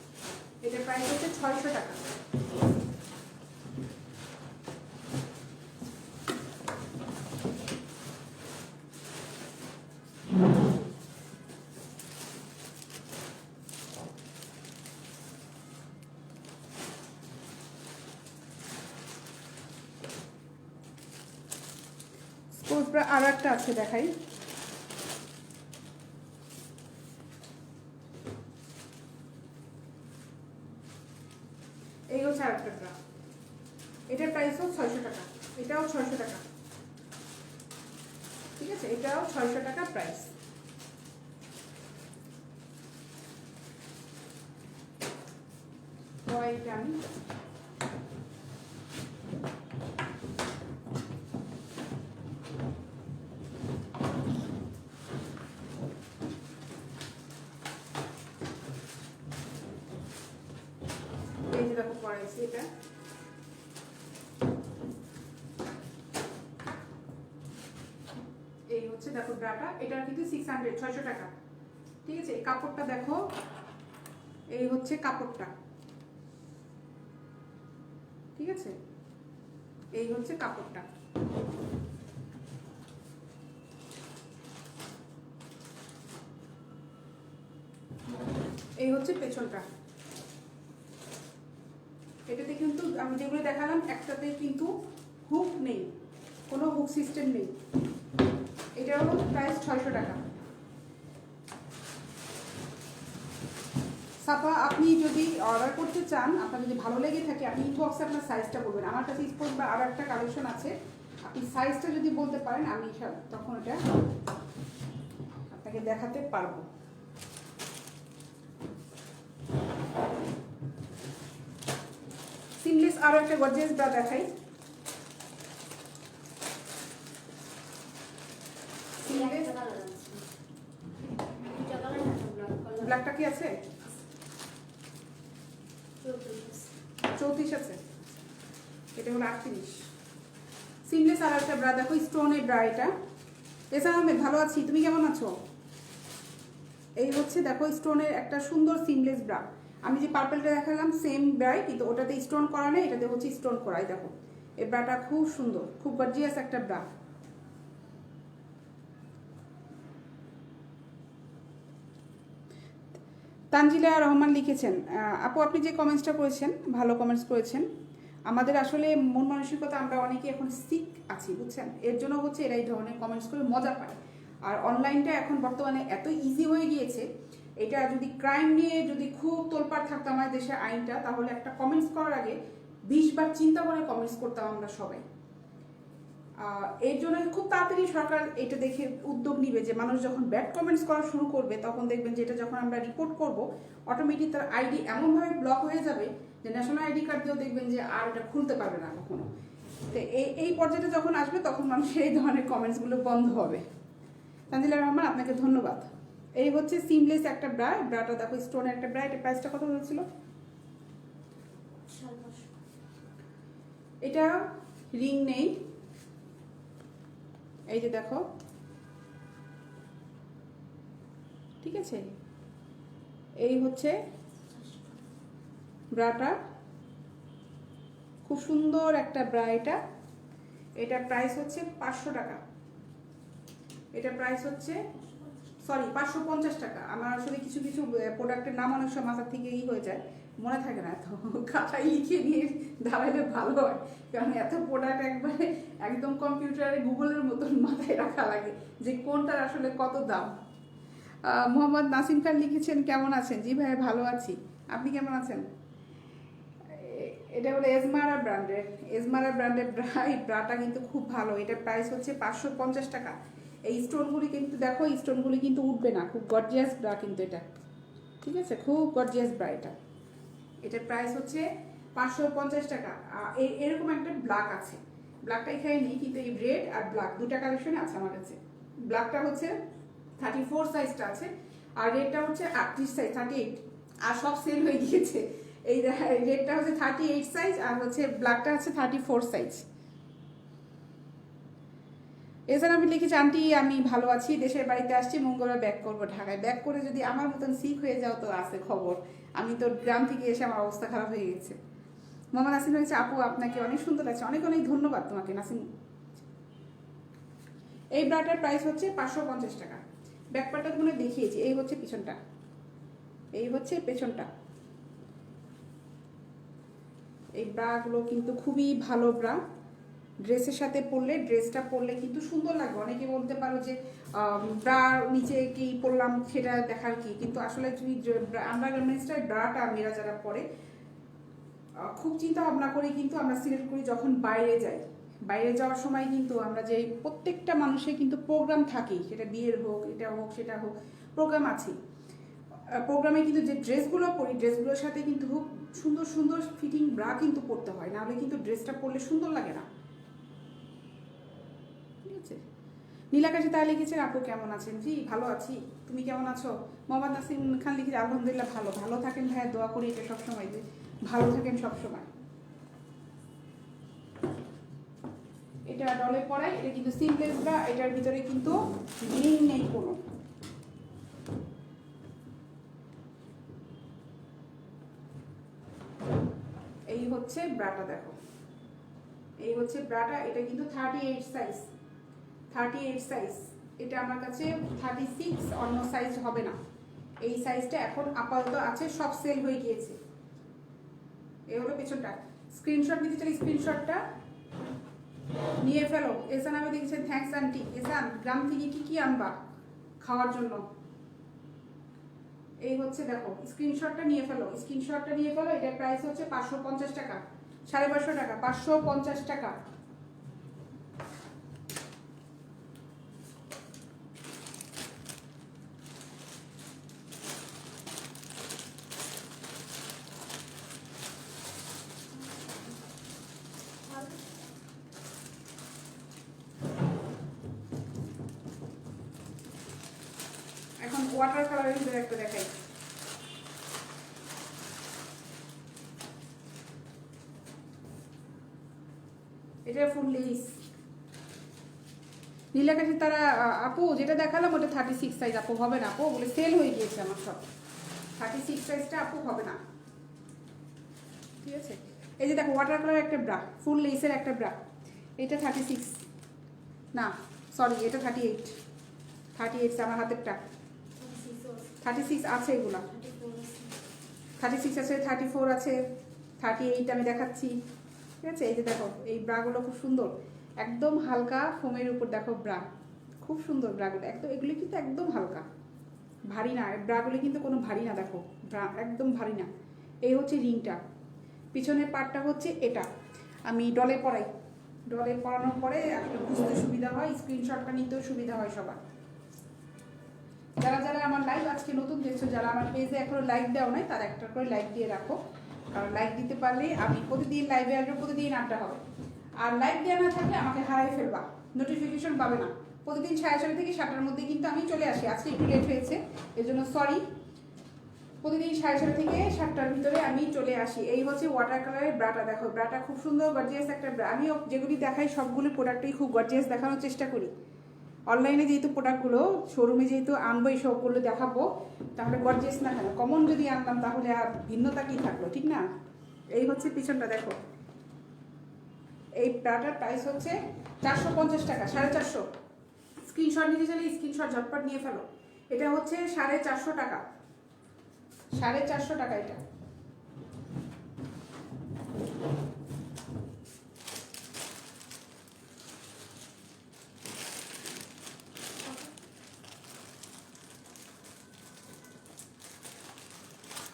Speaker 1: এটার প্রাইস হচ্ছে 600 টাকা। আর একটা আছে দেখাই, এই হচ্ছে আর একটা ব্রা, এটার প্রাইসও 600 টাকা, এটাও 600 টাকা, ঠিক আছে? এটাও 600 টাকা প্রাইস। এটা আমি এই যে দেখো পরাইছি এটা। এই হচ্ছে দেখো ব্রাটা, এটা কিন্তু 600 টাকা। ঠিক আছে, এই কাপড়টা দেখো, এই হচ্ছে কাপড়টা। ঠিক আছে, এই হচ্ছে কাপড়টা। এই হচ্ছে পেছনটা। এটাতে কিন্তু আমি যেগুলো দেখালাম একটাতে কিন্তু হুক নেই, কোনো হুক সিস্টেম নেই। এটা হলো প্রাইস 600 টাকা। সাপা আপনি যদি অর্ডার করতে চান, আপনার যদি ভালো লেগে থাকে, আপনি ইনবক্সে আপনার সাইজটা বলবেন। আমার কাছে স্পোর্ট বা আরও একটা কালেকশন আছে, আপনি সাইজটা যদি বলতে পারেন আমি তখন এটা আপনাকে দেখাতে পারবো। সিমলেস আরও একটা গর্জিয়াস ব্রা দেখাই। ব্ল্যাকটা কি আছে? 34 আছে, এটা হলো 38। সিমলেস আর একটা ব্রা দেখো, স্টোনের ব্রা এটা। এছাড়া আমি ভালো আছি, তুমি কেমন আছো? এই হচ্ছে দেখো স্টোনের একটা সুন্দর সিমলেস ব্রা। আমি যে পার্পলটা দেখালাম সেম ব্রাই, কিন্তু ওটাতে স্টোন করা নেই, এটাতে হচ্ছে স্টোন করাই। দেখো এই ব্রাটা খুব সুন্দর, খুব গর্জিয়াস একটা ব্রা। তানজিলা রহমান লিখেছেন, আপু আপনি যে কমেন্টসটা করেছেন ভালো কমেন্টস করেছেন। আমাদের আসলে মন মানসিকতা, আমরা অনেকে এখন সিক আছি বুঝছেন, এর জন্য হচ্ছে এরা এই ধরনের কমেন্টস করে মজা পায়। আর অনলাইনটা এখন বর্তমানে এত ইজি হয়ে গিয়েছে, এটা যদি ক্রাইম নিয়ে যদি খুব তোলপাড় থাকতো আমাদের দেশের আইনটা, তাহলে একটা কমেন্টস করার আগে 20 বার চিন্তা করে কমেন্টস করতাম আমরা সবাই। এর জন্য খুব তাড়াতাড়ি সরকার এটা দেখে উদ্যোগ নিবে যে মানুষ যখন ব্যাড কমেন্টস করা শুরু করবে, তখন দেখবেন যে এটা যখন আমরা রিপোর্ট করব, অটোমেটিক তার আইডি এমনভাবে ব্লক হয়ে যাবে যে ন্যাশনাল আইডি কার্ড দিয়েও দেখবেন যে আর এটা খুলতে পারবে না কখনো। তো এই পর্যায়ে যখন আসবে তখন মানুষের এই ধরনের কমেন্টসগুলো বন্ধ হবে। তানজিলা রহমান আপনাকে ধন্যবাদ। এই হচ্ছে সিমলেস একটা ব্রা। ব্রাটা দেখো স্টোনের একটা ব্রা। এটা প্রাইসটা কত হয়েছিল? এটা রিং নেই, এই যে দেখো। ঠিক আছে, এই হচ্ছে ব্রাটা, খুব সুন্দর একটা ব্রা এটা। এটা প্রাইস হচ্ছে 500 টাকা। এটা প্রাইস হচ্ছে 550 টাকা। আমার আসলে কিছু কিছু প্রোডাক্টের নাম অনেক সময় মাথা থেকে হয়ে যায়, মনে থাকে না, তো খাতায় লিখে নিয়ে দাঁড়ালে ভালো হয়, কারণ এত প্রোডাক্ট একবারে একদম কম্পিউটারে গুগলের মতন মাথায় রাখা লাগে যে কোনটার আসলে কত দাম। মোহাম্মদ নাসিম খান লিখেছেন, কেমন আছেন? জি ভাই ভালো আছি, আপনি কেমন আছেন? এটা হলো এজমারা ব্র্যান্ডের, এজমারা ব্র্যান্ডের ব্রা। এই ব্রাটা কিন্তু খুব ভালো। এটার প্রাইস হচ্ছে 550 টাকা। এই স্টোনগুলি কিন্তু দেখো, এই স্টোনগুলি কিন্তু উঠবে না, খুব গর্জিয়াস ব্রা কিন্তু এটা। ঠিক আছে, খুব গর্জিয়াস ব্রা এটা। এটার প্রাইস হচ্ছে 550 টাকা। এরকম একটা ব্ল্যাক আছে, ব্ল্যাকটা এখানে নেই, কিন্তু এই রেড আর ব্ল্যাক দুটা কালেকশনে আছে আমার কাছে। ব্ল্যাকটা হচ্ছে 34 সাইজটা আছে, আর রেডটা হচ্ছে 38 সাইজ, 38। আর সব সেল হয়ে গিয়েছে। এই রেডটা হচ্ছে 38 সাইজ, আর হচ্ছে ব্ল্যাকটা হচ্ছে 34 সাইজ। এছাড়া আমি লিখেছি, আন্টি আমি ভালো আছি, দেশের বাড়িতে আসছি, মঙ্গলবার ব্যাক করবো ঢাকায়। ব্যাক করে যদি আমার মতন সিক হয়ে যাও তো আছে খবর, আমি তো গ্রাম থেকে এসে আমার অবস্থা খারাপ হয়ে গেছে। মোহাম্মদ নাসিম হয়েছে, আপু আপনাকে অনেক সুন্দর লাগছে, অনেক অনেক ধন্যবাদ তোমাকে নাসিম। এই ব্রাটার প্রাইস হচ্ছে 550 টাকা। ব্যাকপার্টটা তোমাকে দেখিয়েছি, এই হচ্ছে পিছনটা, এই হচ্ছে পেছনটা। এই ব্রাগুলো কিন্তু খুবই ভালো ব্রা, ড্রেসের সাথে পরলে, ড্রেসটা পরলে কিন্তু সুন্দর লাগবে। অনেকে বলতে পারো যে ব্রা নিচে কি পরলাম সেটা দেখার কি, কিন্তু আসলে তুমি আন্ডারগার্মেন্টসটার ব্রাটা মেয়েরা যারা পরে খুব চিন্তা ভাবনা করে কিন্তু আমরা সিলেক্ট করি যখন বাইরে যাই। বাইরে যাওয়ার সময় কিন্তু আমরা যে প্রত্যেকটা মানুষের কিন্তু প্রোগ্রাম থাকেই, সেটা বিয়ের হোক, এটা হোক, সেটা হোক, প্রোগ্রাম আছে। প্রোগ্রামে কিন্তু যে ড্রেসগুলো পরি, ড্রেসগুলোর সাথে কিন্তু খুব সুন্দর সুন্দর ফিটিং ব্রা কিন্তু পরতে হয়, নাহলে কিন্তু ড্রেসটা পরলে সুন্দর লাগে না। ঠিক আছে, নীলাকাশি তাই লিখেছেন, আপু কেমন আছেন? জি ভালো আছি, তুমি কেমন আছো? মোহাম্মদ নাসিম খান লিখেছে, আলহামদুলিল্লাহ ভালো। ভালো থাকেন ভাইয়া, দোয়া করি এটা সবসময় যে ভালো থাকেন সবসময়। এটা ডলে পরাই, এটা কিন্তু সিমলেস ব্রা, এটার ভিতরে কিন্তু রিং নেই কোনো। এই হচ্ছে ব্রাটা, দেখো এই হচ্ছে ব্রাটা। এটা কিন্তু 38 সাইজ, 38 সাইজ। এটা আমার কাছে 36, অন্য সাইজ হবে না। এই সাইজটা এখন আপাতত আছে, সব সেল হয়ে গিয়েছে। এই হলো পেছনটা। স্ক্রিনশট নিতে চাই, স্ক্রিনশটটা নিয়ে ফেলো। এসান আমি দেখছেন, থ্যাঙ্কস আন্টি। এসান গ্রাম থেকে কি কি আনবা খাওয়ার জন্য? এই হচ্ছে দেখো, স্ক্রিনশটটা নিয়ে ফেলো, স্ক্রিনশটটা নিয়ে ফেলো। এটার প্রাইস হচ্ছে 550 টাকা, 550 টাকা, 550 টাকা। এখন ওয়াটার কালারের ভিতরে একটা দেখাই। এটা ফুল লেস নীলাকাশি। তারা আপু যেটা দেখালাম ওটা 36 সাইজ, আপু হবে না আপু, বলে সেল হয়ে গিয়েছে আমার সব। 36 সাইজটা আপু হবে না, ঠিক আছে। এই যে দেখো ওয়াটার কালার একটা ব্রা, ফুল লেসের একটা ব্রা। এটা 36 না, সরি, এটা 38। 38 আমার হাতেরটা। 36 আছে, এগুলা 36 আছে, 34 আছে, 38 আমি দেখাচ্ছি, ঠিক আছে। এই যে দেখো এই ব্রাগুলো খুব সুন্দর, একদম হালকা ফোমের উপর দেখো ব্রা, খুব সুন্দর ব্রাগুলো একদম। এগুলি কিন্তু একদম হালকা, ভারী না ব্রাগুলি, কিন্তু কোনো ভারী না, দেখো ব্রা একদম ভারী না। এই হচ্ছে রিংটা, পিছনের পার্টটা হচ্ছে এটা। আমি ডলে পরাই, ডলে পরানোর পরে একটা বুঝতে সুবিধা হয়, স্ক্রিনশটটা নিতেও সুবিধা হয় সবার। যারা যারা আমার লাইভ আজকে নতুন দেখছো, যারা আমার পেজে এখনো লাইক দেওয়া নাই, তারা একটা করে লাইক দিয়ে রাখো, কারণ লাইক দিতে পারলে আমি প্রতিদিন লাইভে আসবো, প্রতিদিন আড্ডা হবে। আর লাইক দেওয়া না থাকলে আমাকে হারাই ফেলবা, নোটিফিকেশন পাবে না। প্রতিদিন 6:30 থেকে 7টার মধ্যে কিন্তু আমি চলে আসি, আজকে একটু লেট হয়েছে এর জন্য সরি। প্রতিদিন 6:30 থেকে 7টার ভিতরে আমি চলে আসি। এই হচ্ছে ওয়াটার কালারের ব্রাটা, দেখো ব্রাটা খুব সুন্দর গর্জিয়াস একটা ব্রা। আমিও যেগুলি দেখাই সবগুলো প্রোডাক্টই খুব গর্জিয়াস দেখানোর চেষ্টা করি। অনলাইনে যেহেতু প্রোডাক্টগুলো, শোরুমে যেহেতু আনবো, এই সবগুলো দেখাবো, তাহলে গর্জিয়াস না কেন, কমন যদি আনতাম তাহলে আর ভিন্নতা কি থাকলো, ঠিক না। এই হচ্ছে পিছনটা, দেখো এই ব্রাটার প্রাইস হচ্ছে 450 টাকা, 450। স্ক্রিনশট নিতে চাইলে স্ক্রিনশট ঝটপট নিয়ে ফেলো। এটা হচ্ছে 450 টাকা, 450 টাকা এটা।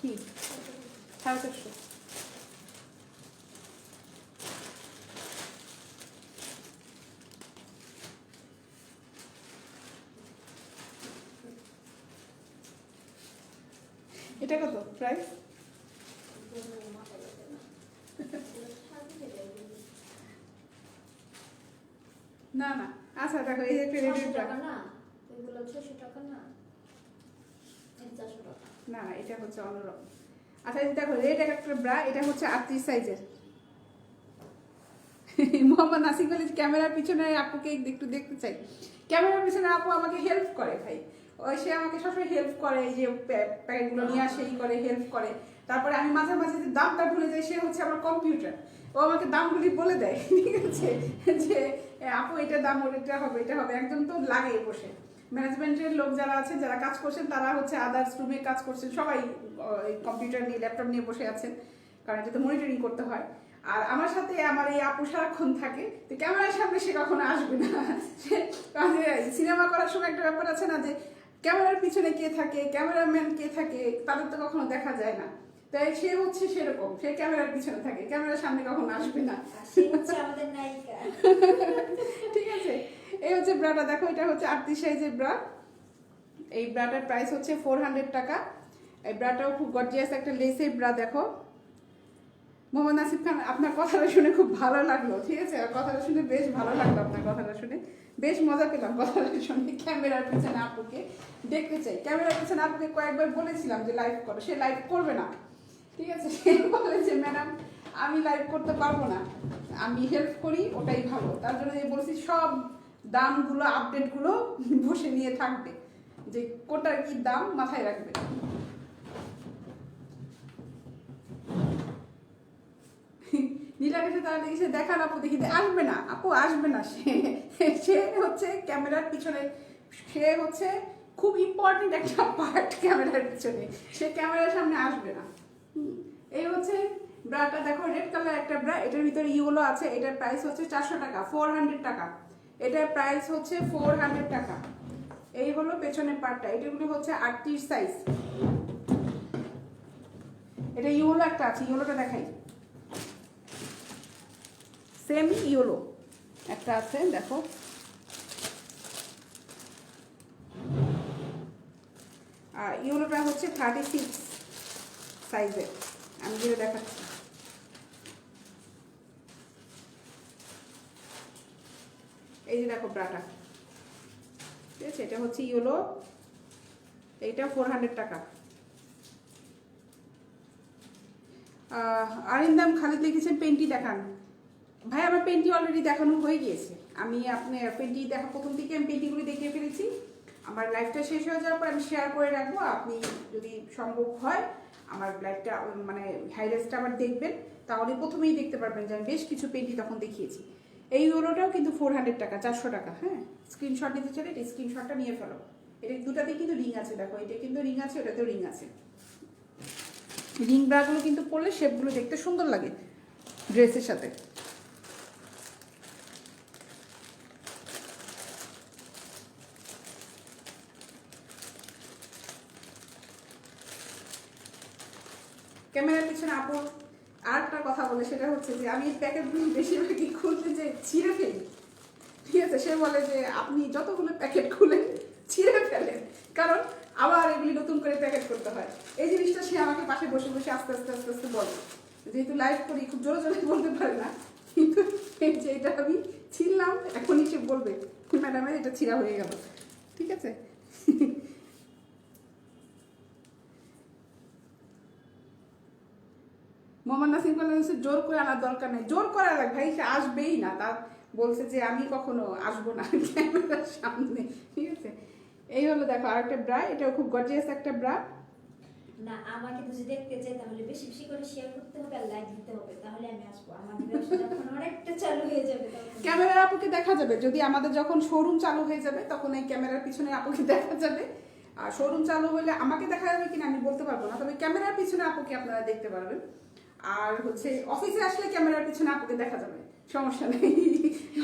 Speaker 1: কি 450? এটা কত প্রাইস? না না, আচ্ছা দেখো এই একটা রেডি টাকা না, এগুলো 600 টাকা না, 400 টাকা না, এটা হচ্ছে অন্যরকম। আচ্ছা এই দেখো রেড একটা ব্রা, এটা হচ্ছে 38 সাইজের। মোহাম্মদ নাসিক বলে ক্যামেরার পিছনে আপুকে একটু দেখতে চাই। ক্যামেরার পিছনে আপু আমাকে হেল্প করে ভাই, ওই সে আমাকে সবসময় হেল্প করে, এই যে প্যাকেটগুলো নিয়ে আসে, এই করে হেল্প করে। তারপরে আমি মাঝে মাঝে যে দামটা ভুলে যাই, সে হচ্ছে আমার কম্পিউটার, ও আমাকে দামগুলি বলে দেয়, ঠিক আছে, যে আপু এটা দাম, এটা হবে, এটা হবে। একজন তো লাগে বসে, ম্যানেজমেন্টের লোক যারা আছেন, যারা কাজ করছেন, তারা হচ্ছে আদার্স রুমে কাজ করছেন, সবাই কম্পিউটার নিয়ে, ল্যাপটপ নিয়ে বসে আছেন, কারণ এটা তো মনিটরিং করতে হয়। আর আমার সাথে আমার এই আপু সারাক্ষণ থাকে, তো ক্যামেরার সামনে সে কখনো আসবে না। সে সিনেমা করার সময় একটা ব্যাপার আছে না, যে ক্যামেরার পিছনে কে থাকে, ক্যামেরাম্যান কে থাকে, তাদের তো কখনো দেখা যায় না। তাই সে হচ্ছে সেরকম, সে ক্যামেরার পিছনে থাকে, ক্যামেরার সামনে কখনো আসবে না।
Speaker 2: আমাদের নায়িকা।
Speaker 1: ঠিক আছে, এই হচ্ছে ব্রাটা, দেখো এটা হচ্ছে 38 সাইজের ব্রা। এই ব্রাটার প্রাইস হচ্ছে 400 টাকা। এই ব্রাটাও খুব গর্জিয়াস একটা লেসের ব্রা। দেখো মোহাম্মদ নাসিফ খান, আপনার কথাটা শুনে খুব ভালো লাগলো, ঠিক আছে, কথাটা শুনে বেশ ভালো লাগলো, আপনার কথাটা শুনে বেশ মজা পেলাম কথাটা শুনে। ক্যামেরার পিছনে আপুকে দেখতে চাই, ক্যামেরার পিছনে আপুকে কয়েকবার বলেছিলাম যে লাইভ করো, সে লাইভ করবে না। ঠিক আছে, সে বলে যে ম্যাডাম আমি লাইভ করতে পারবো না, আমি হেল্প করি ওটাই ভালো। তার জন্য যে বলছি সব দামগুলো আপডেটগুলো বসে নিয়ে থাকবে, যে কোনটার কি দাম মাথায় রাখবে। নীলাকে তাহলে এসে দেখান আপু, দেখি আসবে না আপু, আসবে না। সে হচ্ছে ক্যামেরার পিছনে, সে হচ্ছে খুব ইম্পর্টেন্ট একটা পার্ট ক্যামেরার পিছনে, সে ক্যামেরার সামনে আসবে না। এই হচ্ছে ব্রাটা, দেখো রেড কালার একটা ব্রা, এটার ভিতরে ইউলো আছে, এটার প্রাইস হচ্ছে 400 টাকা, 400 টাকা। এটার প্রাইস হচ্ছে 400 টাকা। এই হলো পেছনের পার্টটা, এটাগুলো হচ্ছে 38 সাইজ। এটা ইউলো একটা আছে, ইউলোটা দেখাই, সেম ইউলো একটা আছে, দেখো আর ইউলোটা হচ্ছে 36 সাইজের, আমি যেটা দেখাচ্ছি। এই যে দেখো ব্রাটা, ঠিক আছে, এটা হচ্ছে ইউলো, এইটা 400 টাকা। আরিন্দাম খালিদ লিখেছেন পেন্টি দেখান। ভাই আমার পেন্টি অলরেডি দেখানো হয়ে গিয়েছে, আমি আপনার পেন্টি দেখা প্রথম থেকে আমি পেন্টিগুলি দেখিয়ে ফেলেছি। আমার লাইভটা শেষ হয়ে যাওয়ার পর আমি শেয়ার করে রাখবো, আপনি যদি সম্ভব হয় আমার লাইভটা মানে হাইলাইটসটা আবার দেখবেন, তাহলে প্রথমেই দেখতে পারবেন যে আমি বেশ কিছু পেন্টি তখন দেখিয়েছি। এই ইউরোটাও কিন্তু 400 টাকা, 400 টাকা। হ্যাঁ, স্ক্রিনশট নিতে চাইলে এই স্ক্রিনশটটা নিয়ে ফেলো। এটা দুটাতেই কিন্তু রিং আছে, দেখো এটা কিন্তু রিং আছে, ওটাতেও রিং আছে। রিং ব্রাগুলো কিন্তু পরলে শেপগুলো দেখতে সুন্দর লাগে ড্রেসের সাথে। ক্যামেরার পিছনে আপু আর একটা কথা বলে, সেটা হচ্ছে যে আমি প্যাকেটগুলো বেশিরভাগই খুলতে যে ছিঁড়ে ফেলি। ঠিক আছে, সে বলে যে আপনি যতগুলো প্যাকেট খুলেন ছিঁড়ে ফেলেন, কারণ আবার এগুলি নতুন করে প্যাকেট করতে হয়। এই জিনিসটা সে আমাকে পাশে বসে বসে আস্তে আস্তে আস্তে আস্তে বলে, যেহেতু লাইভ করি খুব জোরে জোরে বলতে পারে না, কিন্তু যে এটা আমি ছিঁড়লাম এখনই সে বলবে ম্যাডামের এটা ছিঁড়া হয়ে গেল। ঠিক আছে, মোহাম্মদ নাসিম বললেন জোর করে আনার দরকার নেই, জোর করা লাগে ভাই, সে আসবেই না। তার বলছে যে আমি কখনো আসবো না ক্যামেরার সামনে। ঠিক আছে, এই হলো দেখো আর একটা ব্রা, এটাও খুব গর্জিয়াস একটা ব্রা।
Speaker 2: না, আমাকে যদি দেখতে চাই তাহলে বেশি বেশি করে শেয়ার করতে হবে আর লাইক দিতে হবে, তাহলে আমি আসবো। আমাদের ব্যবসা যখন অনেকটা চালু হয়ে যাবে তখন
Speaker 1: ক্যামেরার আপুকে দেখা যাবে, যদি আমাদের যখন শোরুম চালু হয়ে যাবে তখন এই ক্যামেরার পিছনে আপুকে দেখা যাবে। আর শোরুম চালু হলে আমাকে দেখা যাবে কিনা আমি বলতে পারবো না, তবে ক্যামেরার পিছনে আপুকে আপনারা দেখতে পারবেন। আর হচ্ছে অফিসে আসলে ক্যামেরার পিছনে আপুকে দেখা যাবে, সমস্যা নেই।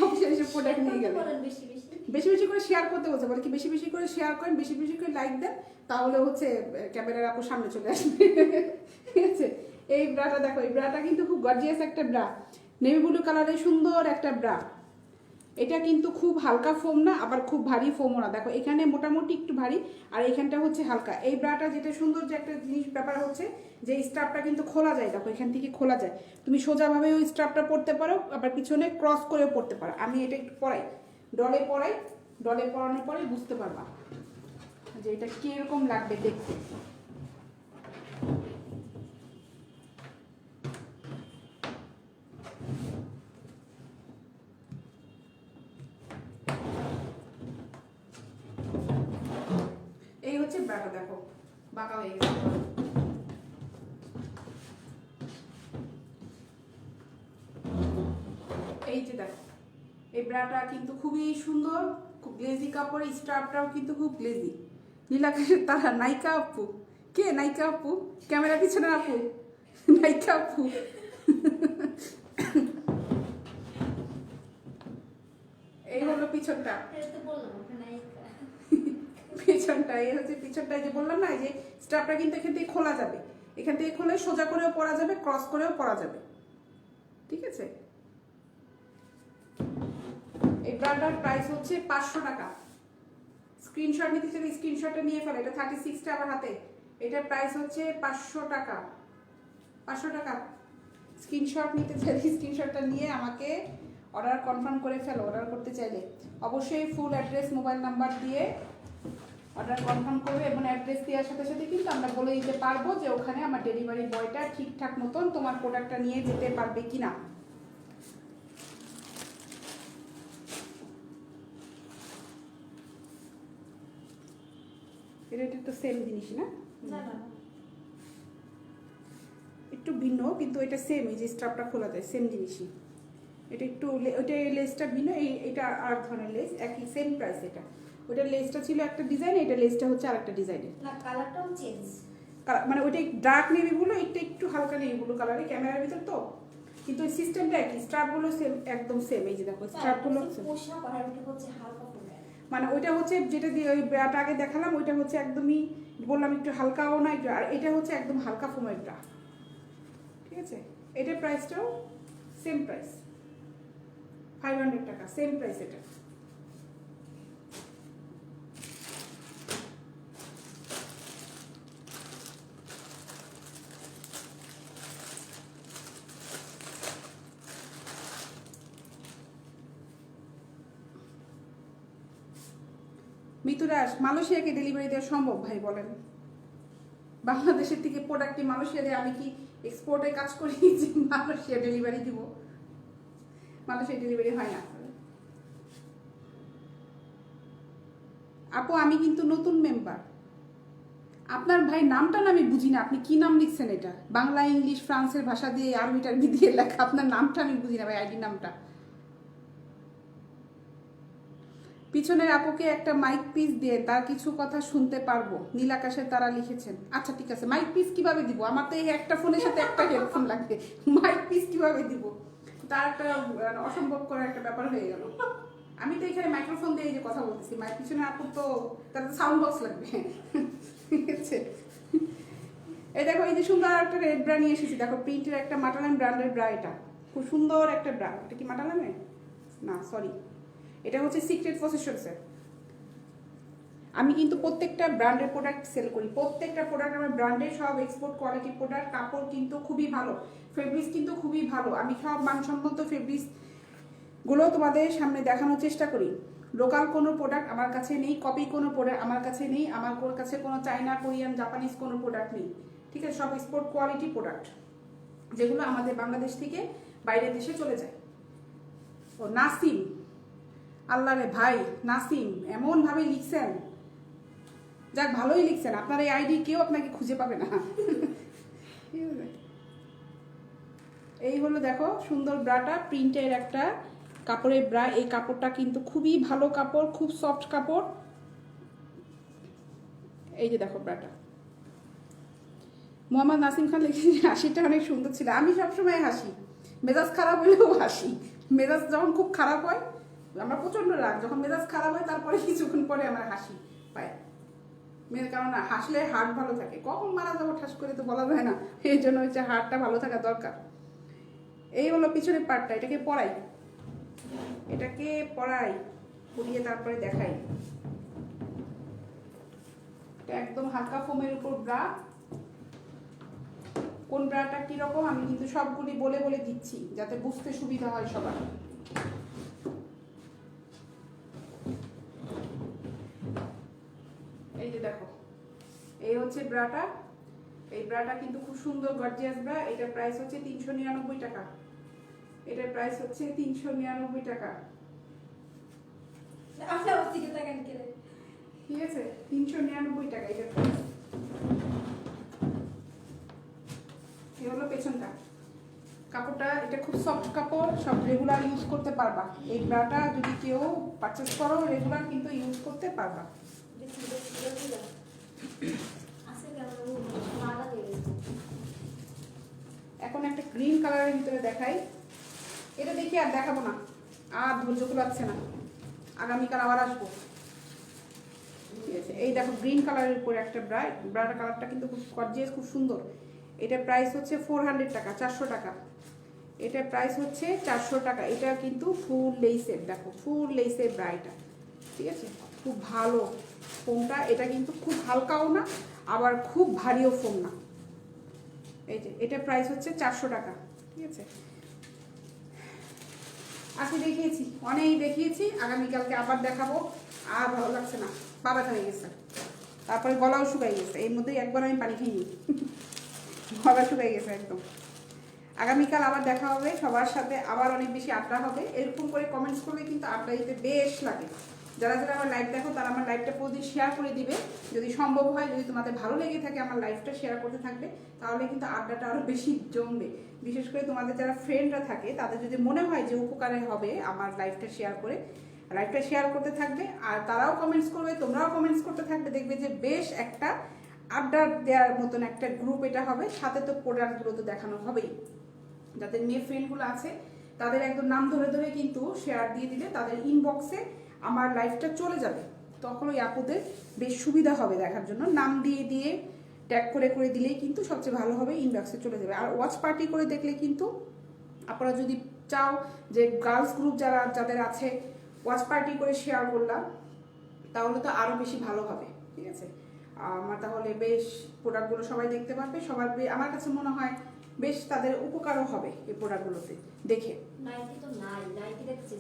Speaker 1: অফিসে এসে প্রোডাক্ট নিয়ে গেলে
Speaker 2: বেশি বেশি
Speaker 1: বেশি বেশি করে শেয়ার করতে বলছে, বলে কি বেশি বেশি করে শেয়ার করেন, বেশি বেশি করে লাইক দেন, তাহলে হচ্ছে ক্যামেরার আপু সামনে চলে আসবে। ঠিক আছে, এই ব্রাটা দেখো, এই ব্রাটা কিন্তু খুব গর্জিয়াস একটা ব্রা, নেভি ব্লু কালারের সুন্দর একটা ব্রা। এটা কিন্তু খুব হালকা ফোম না, আবার খুব ভারী ফোমও না। দেখো এখানে মোটামুটি একটু ভারী, আর এখানটা হচ্ছে হালকা। এই ব্রাটা যেটা সুন্দর যে একটা জিনিস ব্যাপার হচ্ছে যে স্ট্রাপটা কিন্তু খোলা যায়, দেখো এখান থেকে খোলা যায়, তুমি সোজাভাবে ওই স্ট্রাপটা পরতে পারো, আবার পিছনে ক্রস করেও পরতে পারো। আমি এটা একটু পরাই, ডলে পরাই, ডলে পরানোর পরে বুঝতে পারবা যে এটা কিরকম লাগবে দেখতে। এই হচ্ছে ব্রাটা, দেখো বাঁকা হয়ে গেছে। এই যে দেখো এই ব্রাটা কিন্তু খুবই সুন্দর, খুব গ্লেজি কাপড়, স্ট্রাপটাও কিন্তু খুব গ্লেজি। নীলাকাশের তারা নায়িকা আপু, কে নায়িকা আপু? ক্যামেরা পিছনে আপু, নায়িকা আপু। এই হলো পিছনটা, পিছনটা এই হচ্ছে পিছনটা। যে বললাম না, যে স্ট্রাপটা কিন্তু এখান থেকে খোলা যাবে, এখান থেকে খুলে সোজা করেও পরা যাবে, ক্রস করেও পরা যাবে। ঠিক আছে, এই ব্রাটার প্রাইস হচ্ছে 500 টাকা। স্ক্রিনশট নিতে চাইলে স্ক্রিনশটটা নিয়ে ফেলে, এটা 36টা আমার হাতে। এটার প্রাইস হচ্ছে 500 টাকা, 500 টাকা। স্ক্রিনশট নিতে চাইলে স্ক্রিনশটটা নিয়ে আমাকে অর্ডার কনফার্ম করে ফেলো। অর্ডার করতে চাইলে অবশ্যই ফুল অ্যাড্রেস মোবাইল নাম্বার দিয়ে অর্ডার কনফার্ম করবে এবং অ্যাড্রেস দেওয়ার সাথে সাথে কিন্তু আমরা বলে দিতে পারবো যে ওখানে আমার ডেলিভারি বয়টা ঠিকঠাক মতন তোমার প্রোডাক্টটা নিয়ে যেতে পারবে কিনা। এটা তো সেম জিনিস না,
Speaker 2: না না
Speaker 1: একটু ভিন্ন কিন্তু এটা সেম, এই যে স্ট্রাপটা খোলা যায় সেম জিনিসই। এটা একটু ওইটা লেসটা ভিন্ন, এটা আর ধরনের লেস, একই সেম প্রাইস। এটা ওইটার লেসটা ছিল একটা ডিজাইন, এটা লেসটা হচ্ছে আরেকটা ডিজাইনের।
Speaker 2: না কালারটাও চেঞ্জ,
Speaker 1: মানে ওইটা ডার্ক নেভি ব্লু, এটা একটু হালকা নেভি ব্লু কালারে ক্যামেরার ভিতর তো, কিন্তু ওই সিস্টেমটা একই, স্ট্রাপগুলো সেম, একদম সেম। এই যে দেখো স্ট্রাপগুলো
Speaker 2: পোশাক আর এটা হচ্ছে হালকা ফুলের,
Speaker 1: মানে ওইটা হচ্ছে যেটা দিয়ে ওই ব্রাটা আগে দেখালাম, ওইটা হচ্ছে একদমই বললাম একটু হালকাও না একটু, আর এটা হচ্ছে একদম হালকা ফোমের ব্রা। ঠিক আছে, এটার প্রাইসটাও সেম প্রাইস, 500 টাকা, সেম প্রাইস এটা। মিতুরাস, মালয়েশিয়াকে ডেলিভারি দেওয়া সম্ভব ভাই বলেন? বাংলাদেশের থেকে প্রোডাক্ট কি মালয়েশিয়া দেয়? আমি কি এক্সপোর্টে কাজ করি যে মালয়েশিয়া ডেলিভারি দিব? মালয়েশিয়া ডেলিভারি হয় না। আপু আমি কিন্তু নতুন মেম্বার। আপনার ভাই নামটা না আমি বুঝি না, আপনি কি নাম লিখছেন? এটা বাংলা, ইংলিশ, ফ্রান্সের ভাষা দিয়ে, আরবি টারবি দিয়ে লেখা, আপনার নামটা আমি বুঝি না ভাই, আইডি নামটা। পিছনের আপুকে একটা মাইক পিস দিয়ে তার কিছু কথা শুনতে পারবো, নীলাকাশের তারা লিখেছেন। আচ্ছা ঠিক আছে, মাইক পিস কিভাবে দিব? আমার তো এই একটা ফোনের সাথে একটা হেডফোন লাগবে, মাইক পিস কিভাবে দিব? তার একটা অসম্ভব করার একটা ব্যাপার হয়ে গেল। আমি তো এখানে মাইক্রোফোন দিয়ে এই যে কথা বলতেছি, মাইক পিছনে আপুর তো তার সাউন্ড বক্স লাগবে। ঠিক আছে, এই দেখো এই যে সুন্দর একটা রেড ব্রা নিয়ে এসেছি, দেখো প্রিন্টের একটা মাটালান ব্র্যান্ডের ব্রা, এটা খুব সুন্দর একটা ব্রা। এটা কি মাটালানের? না সরি, এটা হচ্ছে সিক্রেট পসেশনসের। আমি কিন্তু প্রত্যেকটা ব্র্যান্ডের প্রোডাক্ট সেল করি, প্রত্যেকটা প্রোডাক্ট আমার ব্র্যান্ডের, সব এক্সপোর্ট কোয়ালিটি প্রোডাক্ট। কাপড় কিন্তু খুবই ভালো, ফেব্রিক্স কিন্তু খুবই ভালো। আমি সব মানসম্মত ফেব্রিক্স গুলো তোমাদের সামনে দেখানোর চেষ্টা করি। লোকাল কোনো প্রোডাক্ট আমার কাছে নেই, কপি কোনো প্রোডাক্ট আমার কাছে নেই, আমার কাছে কোনো চাইনা, কোরিয়ান, জাপানিজ কোনো প্রোডাক্ট নেই। ঠিক আছে, সব এক্সপোর্ট কোয়ালিটি প্রোডাক্ট, যেগুলো আমাদের বাংলাদেশ থেকে বাইরের দেশে চলে যায়। ও নাসিম, আল্লাহ রে ভাই, নাসিম এমনভাবে লিখছেন, যাক ভালোই লিখছেন। আপনার এই আইডি কেউ আপনাকে খুঁজে পাবে না। এই হলো দেখো সুন্দর ব্রাটা, প্রিন্টের একটা কাপড়ের ব্রা। এই কাপড়টা কিন্তু খুবই ভালো কাপড়, খুব সফট কাপড়। এই যে দেখো ব্রাটা, মোহাম্মদ নাসিম খান লিখেছেন হাসিটা অনেক সুন্দর ছিল। আমি সবসময় হাসি, মেজাজ খারাপ হলেও হাসি। মেজাজ যখন খুব খারাপ হয় আমার প্রচন্ড রাগ, যখন মেজাজ খারাপ হয় তারপরে কিছুক্ষণ পরে আমার হাসি পায়। কারণ হাসলে হার্ট ভালো থাকে, কখন মারা যাবো ঠাস করে তো বলা যায় না, এই জন্য হচ্ছে হার্টটা ভালো থাকা দরকার। এই হলো পিছনের পার্টটা, এটাকে পরাই, এটাকে পরাই, পরিয়ে তারপরে দেখাই। এটা একদম হালকা ফোমের উপর ব্রা। কোন ব্রাটা কিরকম আমি কিন্তু সবগুলি বলে বলে দিচ্ছি যাতে বুঝতে সুবিধা হয় সবার। এই যে দেখো, এই হচ্ছে ব্রাটা। এই ব্রাটা কিন্তু খুব সুন্দর গর্জিয়াস ব্রা। এটার প্রাইস হচ্ছে 399 টাকা। এটার প্রাইস হচ্ছে 399 টাকা।
Speaker 2: আপনার দিকে তাকান কেন?
Speaker 1: ঠিক আছে, 399 টাকা এটার প্রাইস। এই হলো পেছনটা, কাপড়টা এটা খুব সফট কাপড়, সব রেগুলার ইউজ করতে পারবা। এই ব্রাটা যদি কেউ পারচেস করো রেগুলার কিন্তু ইউজ করতে পারবা। এখন একটা গ্রিন কালারের ভিতরে দেখাই, এটা দেখি আর দেখাবো না, আর ধৈর্য কুলাচ্ছে না, আগামীকাল আবার আসবো। ঠিক আছে, এই দেখো গ্রিন কালারের উপরে একটা ব্রাটা কালারটা কিন্তু খুব গর্জিয়াস, খুব সুন্দর। এটার প্রাইস হচ্ছে 400 টাকা, 400 টাকা। এটার প্রাইস হচ্ছে 400 টাকা। এটা কিন্তু ফুল লেসের, দেখো ফুল লেসের ব্রা এটা। ঠিক আছে, খুব ভালো ফোমটা, এটা কিন্তু খুব হালকাও না আবার খুব ভারীও ফোম না। এই যে এটার প্রাইস হচ্ছে 400 টাকা। ঠিক আছে, আজকে দেখিয়েছি, অনেক দেখিয়েছি, আগামীকালকে আবার দেখাবো। আর ভালো লাগছে না। বাবা হয়ে গেছে, তারপরে গলাও শুকাই গেছে, এর মধ্যেই একবার আমি পানি খাইনি। গলা শুকাই গেছে একদম। আগামীকাল আবার দেখা হবে সবার সাথে, আবার অনেক বেশি আড্ডা হবে। এরকম করে কমেন্টস করলে কিন্তু আড্ডা দিতে বেশ লাগে। যারা যারা আমার লাইভ দেখো তারা আমার লাইভটা প্রতিদিন শেয়ার করে দিবে যদি সম্ভব হয়। যদি তোমাদের ভালো লেগে থাকে আমার লাইভটা শেয়ার করতে থাকবে, তাহলে কিন্তু আড্ডাটা আরও বেশি জমবে। বিশেষ করে তোমাদের যারা ফ্রেন্ডরা থাকে তাদের যদি মনে হয় যে উপকারে হবে আমার লাইভটা শেয়ার করে, লাইভটা শেয়ার করতে থাকবে। আর তারাও কমেন্টস করবে, তোমরাও কমেন্টস করতে থাকবে, দেখবে যে বেশ একটা আড্ডা দেওয়ার মতন একটা গ্রুপ এটা হবে। সাথে তো প্রোডাক্টগুলো তো দেখানো হবেই। যাদের মেয়ে ফ্রেন্ডগুলো আছে তাদের একদম নাম ধরে ধরে কিন্তু শেয়ার দিয়ে দিলে তাদের ইনবক্সে আমার লাইফটা চলে যাবে। তখন ওই আপুদের বেশ সুবিধা হবে দেখার জন্য। নাম দিয়ে দিয়ে ট্যাগ করে করে দিলেই কিন্তু সবচেয়ে ভালো হবে, ইনবক্সে চলে যাবে। আর ওয়াচ পার্টি করে দেখলে কিন্তু আপনারা যদি চাও যে গার্লস গ্রুপ যাদের আছে ওয়াচ পার্টি করে শেয়ার করলাম, তাহলে তো আরও বেশি ভালো হবে। ঠিক আছে, আমার তাহলে বেশ প্রোডাক্টগুলো সবাই দেখতে পারবে। সবার আমার কাছে মনে হয় বেশ তাদের উপকারও হবে এই প্রোডাক্টগুলোতে দেখে।
Speaker 2: নাইটি তো নাই, নাইটি দেখতে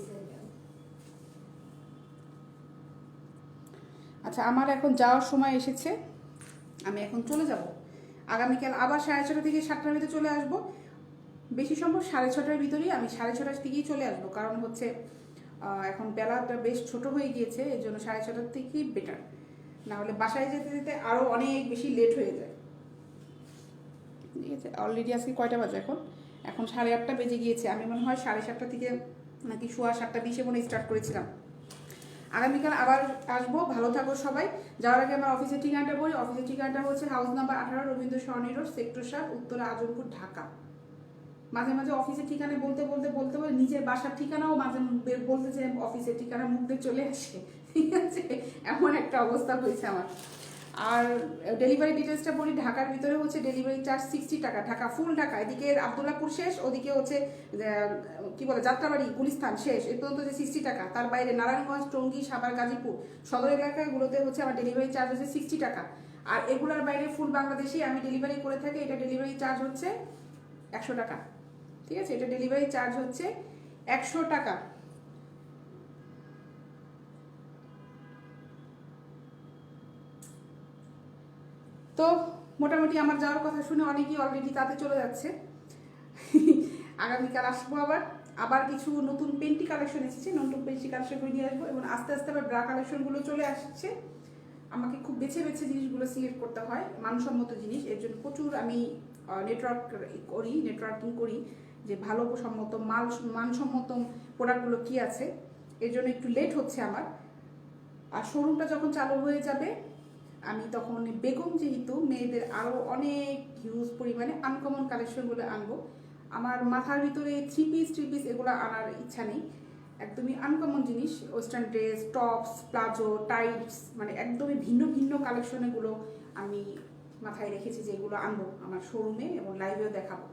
Speaker 1: আচ্ছা, আমার এখন যাওয়ার সময় এসেছে, আমি এখন চলে যাব। আগামীকাল আবার 6:30 থেকে 7টার ভিতরে চলে আসব। বেশি সম্ভব 6:30টার ভিতরেই, আমি 6:30টার থেকেই চলে আসবো। কারণ হচ্ছে এখন বেলাটা বেশ ছোট হয়ে গিয়েছে, এই জন্য 6:30টার থেকেই বেটার। না হলে বাসায় যেতে যেতে আরও অনেক বেশি লেট হয়ে যায়। ঠিক আছে, অলরেডি আজকে কয়টা বাজে? এখন 8:30 বেজে গিয়েছে। আমি মনে হয় 7:30 থেকে নাকি 7:20 মনে স্টার্ট করেছিলাম। আগামীকাল আবার আসবো। ভালো থাকো সবাই। যাওয়ার আগে আমার অফিসের ঠিকানাটা বলি। অফিসের ঠিকানাটা হচ্ছে হাউস নাম্বার 18, রবীন্দ্র সরণি রোড, সেক্টর 7, উত্তরা আজমপুর, ঢাকা। মাঝে মাঝে অফিসের ঠিকানা বলতে বলতে বলতে বলে নিজের বাসার ঠিকানাও মাঝে বলতে চাই, অফিসের ঠিকানা মুখ দিয়ে চলে আসে। ঠিক আছে, এমন একটা অবস্থা হয়েছে আমার। আর ডেলিভারি ডিটেলসটা বলি। ঢাকার ভিতরে হচ্ছে ডেলিভারি চার্জ 60 টাকা, ঢাকা ফুল ঢাকা। এদিকে আবদুল্লাপুর শেষ, ওদিকে হচ্ছে কি বলে যাত্রাবাড়ি, গুলিস্তান শেষ, এ পর্যন্ত হচ্ছে 60 টাকা। তার বাইরে নারায়ণগঞ্জ, টঙ্গী, সাভার, গাজীপুর সদর এলাকাগুলোতে হচ্ছে আমার ডেলিভারি চার্জ হচ্ছে 60 টাকা। আর এগুলোর বাইরে ফুল বাংলাদেশে আমি ডেলিভারি করে থাকি, এটা ডেলিভারি চার্জ হচ্ছে 100 টাকা। ঠিক আছে, এটা ডেলিভারি চার্জ হচ্ছে 100 টাকা। তো মোটামুটি আমার যাওয়ার কথা শুনে অনেকেই অলরেডি তাতে চলে যাচ্ছে। আগামীকাল আসবো আবার কিছু নতুন পেন্টি কালেকশন এসেছে, নতুন পেন্টি কালেকশনগুলো নিয়ে আসবো। এবং আস্তে আস্তে আবার ব্রা কালেকশনগুলো চলে আসছে। আমাকে খুব বেছে বেছে জিনিসগুলো সিলেক্ট করতে হয়, মানসম্মত জিনিস। এর জন্য প্রচুর আমি নেটওয়ার্কিং করি যে ভালো সম্মত মানসম্মত প্রোডাক্টগুলো কি আছে। এর জন্য একটু লেট হচ্ছে আমার। আর শোরুমটা যখন চালু হয়ে যাবে আমি তখন বেগম যেহেতু মেয়েদের আরও অনেক হিউজ পরিমাণে আনকমন কালেকশনগুলো আনবো। আমার মাথার ভিতরে থ্রি পিস এগুলো আনার ইচ্ছা নেই। একদমই আনকমন জিনিস, ওয়েস্টার্ন ড্রেস, টপস, প্লাজো, টাইটস, মানে একদমই ভিন্ন ভিন্ন কালেকশনগুলো আমি মাথায় রেখেছি যে এগুলো আনবো আমার শোরুমে এবং লাইভেও দেখাবো।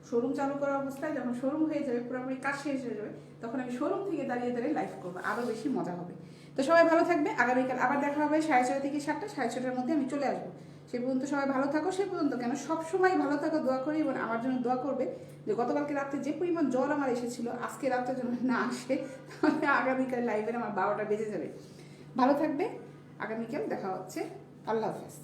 Speaker 1: শোরুম চালু করা অবস্থায় যখন শোরুম হয়ে যাবে, পুরোপুরি কাজ শেষ হয়ে যাবে, তখন আমি শোরুম থেকে দাঁড়িয়ে দাঁড়িয়ে লাইভ করবো, আরও বেশি মজা হবে। তো সবাই ভালো থাকবে। আগামীকাল আবার দেখা হবে 6:30 থেকে 7টা, 6:30টার মধ্যে আমি চলে আসবো। সে পর্যন্ত সবাই ভালো থাকো। সে পর্যন্ত কেন, সবসময় ভালো থাকো, দোয়া করি। এবং আমার জন্য দোয়া করবে যে গতকালকে রাত্রে যে পরিমাণ জ্বর আমার এসেছিল আজকে রাত্রের জন্য না আসে, তাহলে আগামীকাল লাইভে আমার 12টা বেজে যাবে। ভালো থাকবে। আগামীকাল দেখা হচ্ছে। আল্লাহ হাফেজ।